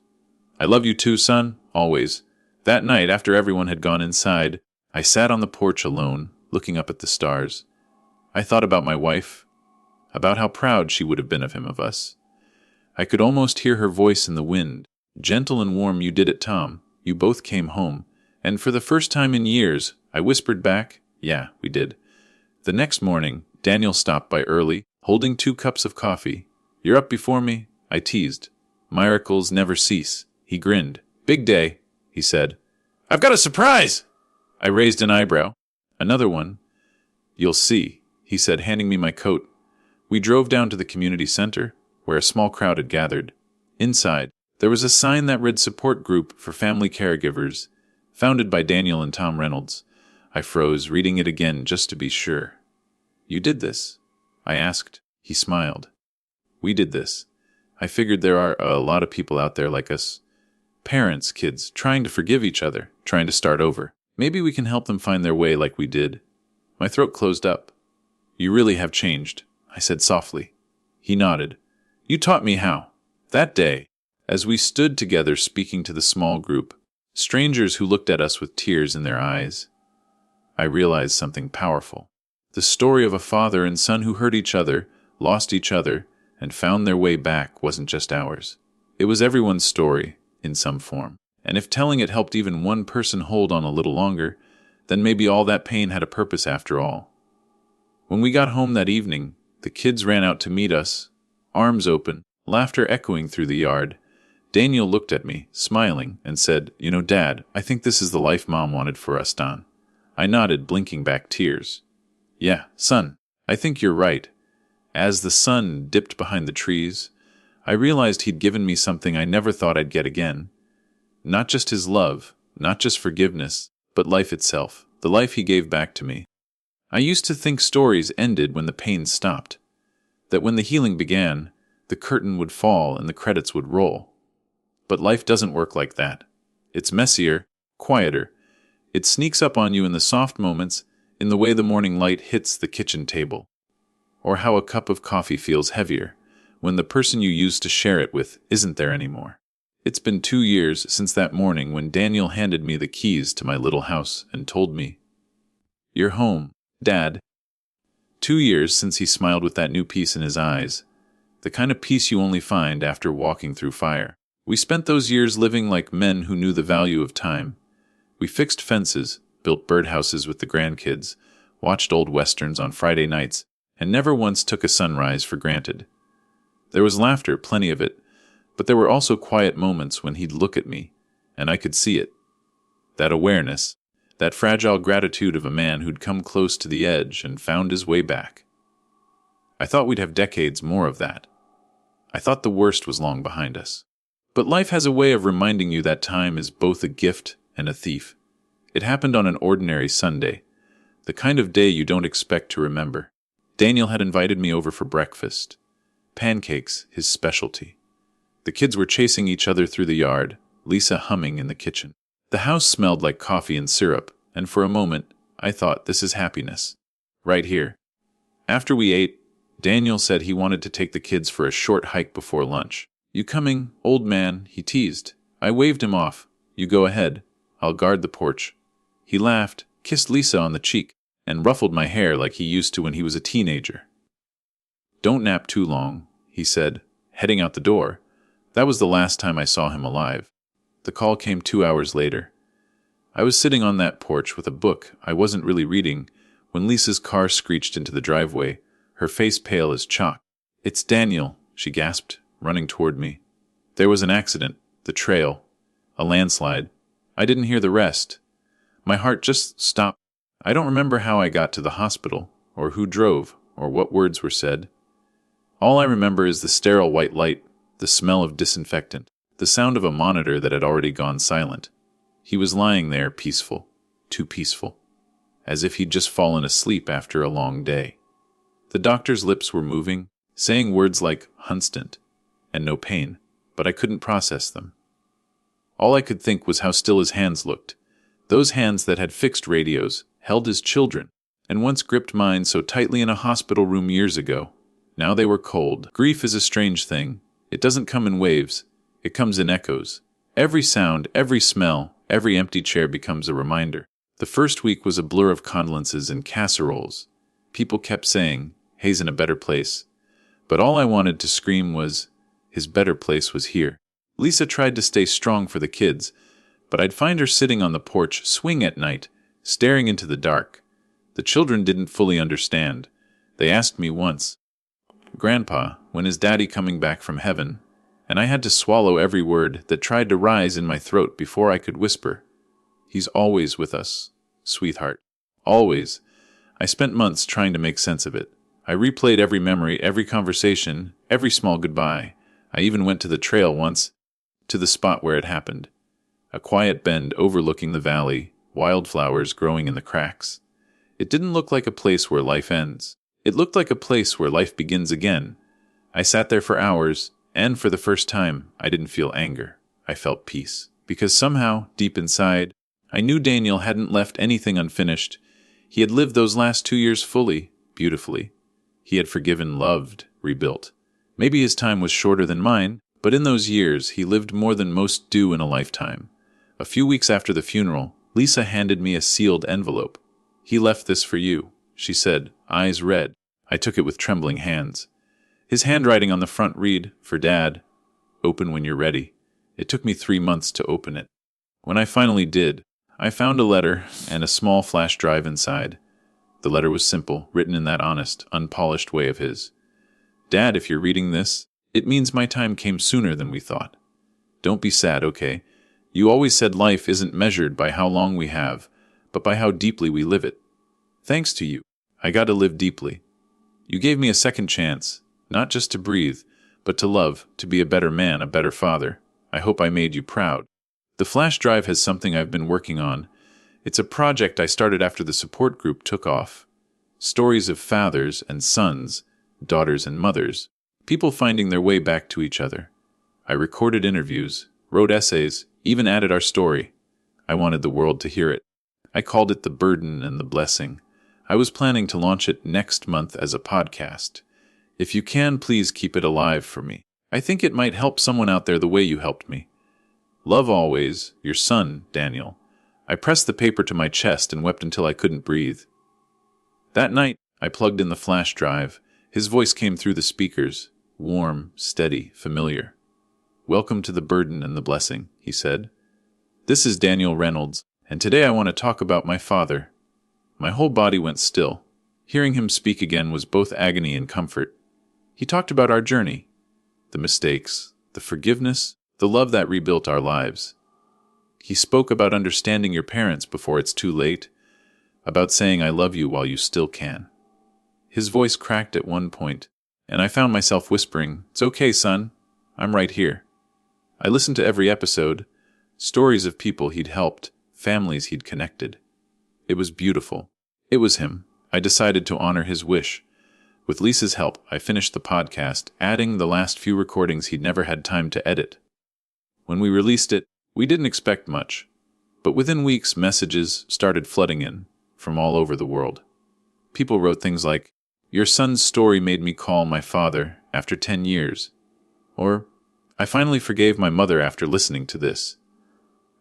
I love you too, son, always. That night, after everyone had gone inside, I sat on the porch alone, looking up at the stars. I thought about my wife, about how proud she would have been of him, of us. I could almost hear her voice in the wind. Gentle and warm, you did it, Tom. You both came home. And for the first time in years, I whispered back, yeah, we did. The next morning, Daniel stopped by early, holding 2 cups of coffee. You're up before me, I teased. Miracles never cease. He grinned. Big day, he said. I've got a surprise! I raised an eyebrow. Another one. You'll see, he said, handing me my coat. We drove down to the community center, where a small crowd had gathered. Inside, there was a sign that read Support Group for Family Caregivers, founded by Daniel and Tom Reynolds. I froze, reading it again just to be sure. You did this? I asked. He smiled. We did this. I figured there are a lot of people out there like us. Parents, kids, trying to forgive each other, trying to start over. Maybe we can help them find their way like we did. My throat closed up. You really have changed, I said softly. He nodded. You taught me how. That day, as we stood together speaking to the small group, strangers who looked at us with tears in their eyes, I realized something powerful. The story of a father and son who hurt each other, lost each other, and found their way back wasn't just ours. It was everyone's story, in some form. And if telling it helped even one person hold on a little longer, then maybe all that pain had a purpose after all. When we got home that evening, the kids ran out to meet us, arms open, laughter echoing through the yard. Daniel looked at me, smiling, and said, You know, Dad, I think this is the life Mom wanted for us, Don. I nodded, blinking back tears. Yeah, son, I think you're right. As the sun dipped behind the trees, I realized he'd given me something I never thought I'd get again. Not just his love, not just forgiveness, but life itself, the life he gave back to me. I used to think stories ended when the pain stopped, that when the healing began, the curtain would fall and the credits would roll. But life doesn't work like that. It's messier, quieter. It sneaks up on you in the soft moments, in the way the morning light hits the kitchen table, or how a cup of coffee feels heavier when the person you used to share it with isn't there anymore. It's been 2 years since that morning when Daniel handed me the keys to my little house and told me, You're home, Dad. 2 years since he smiled with that new peace in his eyes, the kind of peace you only find after walking through fire. We spent those years living like men who knew the value of time. We fixed fences, built birdhouses with the grandkids, watched old westerns on Friday nights, and never once took a sunrise for granted. There was laughter, plenty of it, but there were also quiet moments when he'd look at me, and I could see it. That awareness, that fragile gratitude of a man who'd come close to the edge and found his way back. I thought we'd have decades more of that. I thought the worst was long behind us. But life has a way of reminding you that time is both a gift and a thief. It happened on an ordinary Sunday, the kind of day you don't expect to remember. Daniel had invited me over for breakfast. Pancakes, his specialty. The kids were chasing each other through the yard, Lisa humming in the kitchen. The house smelled like coffee and syrup, and for a moment, I thought, this is happiness. Right here. After we ate, Daniel said he wanted to take the kids for a short hike before lunch. You coming, old man? He teased. I waved him off. You go ahead. I'll guard the porch. He laughed, kissed Lisa on the cheek, and ruffled my hair like he used to when he was a teenager. Don't nap too long, he said, heading out the door. That was the last time I saw him alive. The call came 2 hours later. I was sitting on that porch with a book I wasn't really reading when Lisa's car screeched into the driveway, her face pale as chalk. It's Daniel, she gasped, running toward me. There was an accident, the trail, a landslide. I didn't hear the rest. My heart just stopped. I don't remember how I got to the hospital, or who drove, or what words were said. All I remember is the sterile white light, the smell of disinfectant, the sound of a monitor that had already gone silent. He was lying there, peaceful, too peaceful, as if he'd just fallen asleep after a long day. The doctor's lips were moving, saying words like Hunstant and no pain, but I couldn't process them. All I could think was how still his hands looked. Those hands that had fixed radios, held his children, and once gripped mine so tightly in a hospital room years ago. Now they were cold. Grief is a strange thing. It doesn't come in waves. It comes in echoes. Every sound, every smell, every empty chair becomes a reminder. The first week was a blur of condolences and casseroles. People kept saying, "He's in a better place." But all I wanted to scream was, his better place was here. Lisa tried to stay strong for the kids, but I'd find her sitting on the porch swing at night, staring into the dark. The children didn't fully understand. They asked me once, "Grandpa, when is Daddy coming back from heaven?" And I had to swallow every word that tried to rise in my throat before I could whisper, "He's always with us, sweetheart. Always." I spent months trying to make sense of it. I replayed every memory, every conversation, every small goodbye. I even went to the trail once, to the spot where it happened. A quiet bend overlooking the valley, wildflowers growing in the cracks. It didn't look like a place where life ends. It looked like a place where life begins again. I sat there for hours, and for the first time, I didn't feel anger. I felt peace. Because somehow, deep inside, I knew Daniel hadn't left anything unfinished. He had lived those last 2 years fully, beautifully. He had forgiven, loved, rebuilt. Maybe his time was shorter than mine, but in those years, he lived more than most do in a lifetime. A few weeks after the funeral, Lisa handed me a sealed envelope. "He left this for you," she said, eyes red. I took it with trembling hands. His handwriting on the front read, "For Dad, open when you're ready." It took me 3 months to open it. When I finally did, I found a letter and a small flash drive inside. The letter was simple, written in that honest, unpolished way of his. "Dad, if you're reading this, it means my time came sooner than we thought. Don't be sad, okay? You always said life isn't measured by how long we have, but by how deeply we live it. Thanks to you, I got to live deeply. You gave me a second chance, not just to breathe, but to love, to be a better man, a better father. I hope I made you proud." The flash drive has something I've been working on. It's a project I started after the support group took off. Stories of fathers and sons, daughters and mothers, people finding their way back to each other. I recorded interviews, wrote essays, even added our story. I wanted the world to hear it. I called it The Burden and the Blessing. I was planning to launch it next month as a podcast. If you can, please keep it alive for me. I think it might help someone out there the way you helped me. Love always, your son, Daniel. I pressed the paper to my chest and wept until I couldn't breathe. That night, I plugged in the flash drive. His voice came through the speakers, warm, steady, familiar. "Welcome to the burden and the blessing," he said. "This is Daniel Reynolds, and today I want to talk about my father." My whole body went still. Hearing him speak again was both agony and comfort. He talked about our journey, the mistakes, the forgiveness, the love that rebuilt our lives. He spoke about understanding your parents before it's too late, about saying "I love you" while you still can. His voice cracked at one point, and I found myself whispering, "It's okay, son. I'm right here." I listened to every episode, stories of people he'd helped, families he'd connected. It was beautiful. It was him. I decided to honor his wish. With Lisa's help, I finished the podcast, adding the last few recordings he'd never had time to edit. When we released it, we didn't expect much, but within weeks messages started flooding in from all over the world. People wrote things like, "Your son's story made me call my father after 10 years. Or, "I finally forgave my mother after listening to this."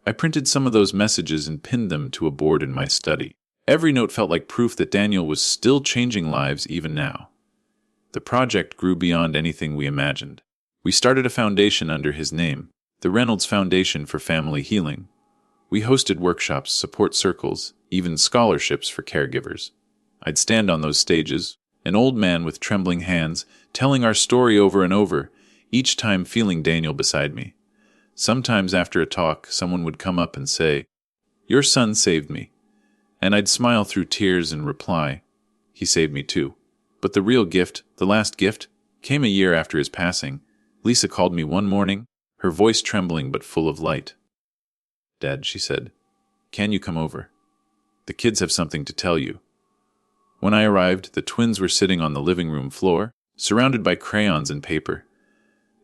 I printed some of those messages and pinned them to a board in my study. Every note felt like proof that Daniel was still changing lives even now. The project grew beyond anything we imagined. We started a foundation under his name, the Reynolds Foundation for Family Healing. We hosted workshops, support circles, even scholarships for caregivers. I'd stand on those stages, an old man with trembling hands, telling our story over and over, each time feeling Daniel beside me. Sometimes after a talk, someone would come up and say, "Your son saved me." And I'd smile through tears and reply, "He saved me too." But the real gift, the last gift, came a year after his passing. Lisa called me one morning, her voice trembling but full of light. "Dad," she said, "can you come over? The kids have something to tell you." When I arrived, the twins were sitting on the living room floor, surrounded by crayons and paper.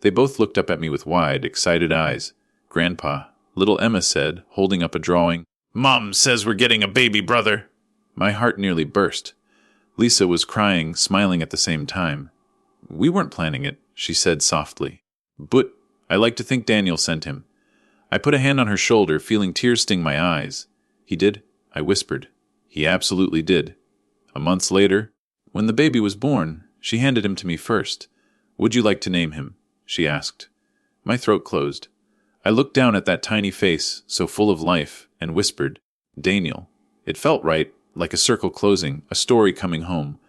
They both looked up at me with wide, excited eyes. "Grandpa," little Emma said, holding up a drawing. "Mom says we're getting a baby brother." My heart nearly burst. Lisa was crying, smiling at the same time. "We weren't planning it," she said softly. "But I like to think Daniel sent him." I put a hand on her shoulder, feeling tears sting my eyes. "He did?" I whispered. "He absolutely did." A month later, when the baby was born, she handed him to me first. "Would you like to name him?" she asked. My throat closed. I looked down at that tiny face, so full of life, and whispered, "Daniel." It felt right, like a circle closing, a story coming home.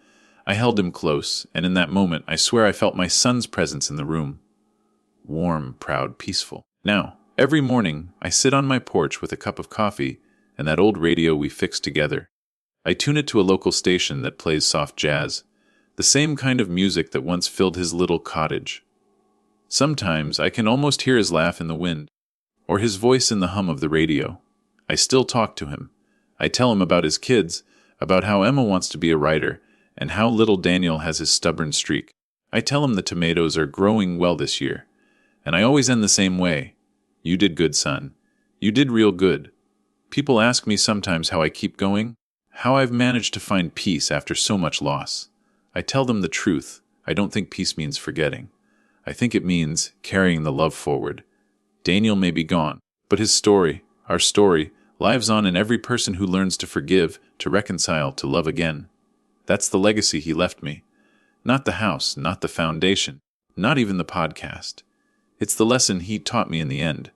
I held him close, and in that moment I swear I felt my son's presence in the room. Warm, proud, peaceful. Now, every morning, I sit on my porch with a cup of coffee and that old radio we fixed together. I tune it to a local station that plays soft jazz, the same kind of music that once filled his little cottage. Sometimes I can almost hear his laugh in the wind, or his voice in the hum of the radio. I still talk to him. I tell him about his kids, about how Emma wants to be a writer, and how little Daniel has his stubborn streak. I tell him the tomatoes are growing well this year. And I always end the same way. "You did good, son. You did real good." People ask me sometimes how I keep going, how I've managed to find peace after so much loss. I tell them the truth. I don't think peace means forgetting. I think it means carrying the love forward. Daniel may be gone, but his story, our story, lives on in every person who learns to forgive, to reconcile, to love again. That's the legacy he left me. Not the house, not the foundation, not even the podcast. It's the lesson he taught me in the end.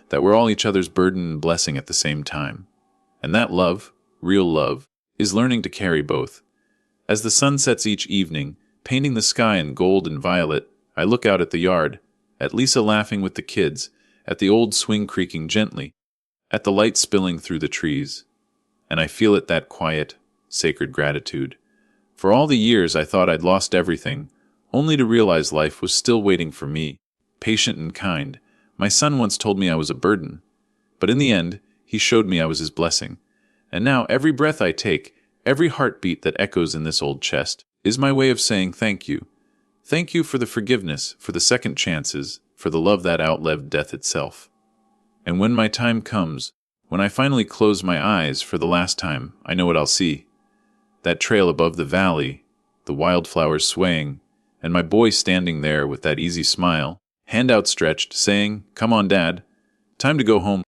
That we're all each other's burden and blessing at the same time. And that love, real love, is learning to carry both. As the sun sets each evening, painting the sky in gold and violet, I look out at the yard, at Lisa laughing with the kids, at the old swing creaking gently, at the light spilling through the trees. And I feel it, that quiet, sacred gratitude. For all the years I thought I'd lost everything, only to realize life was still waiting for me, patient and kind. My son once told me I was a burden, but in the end, he showed me I was his blessing. And now every breath I take, every heartbeat that echoes in this old chest, is my way of saying thank you. Thank you for the forgiveness, for the second chances, for the love that outlived death itself. And when my time comes, when I finally close my eyes for the last time, I know what I'll see. That trail above the valley, the wildflowers swaying, and my boy standing there with that easy smile, hand outstretched, saying, "Come on, Dad. Time to go home."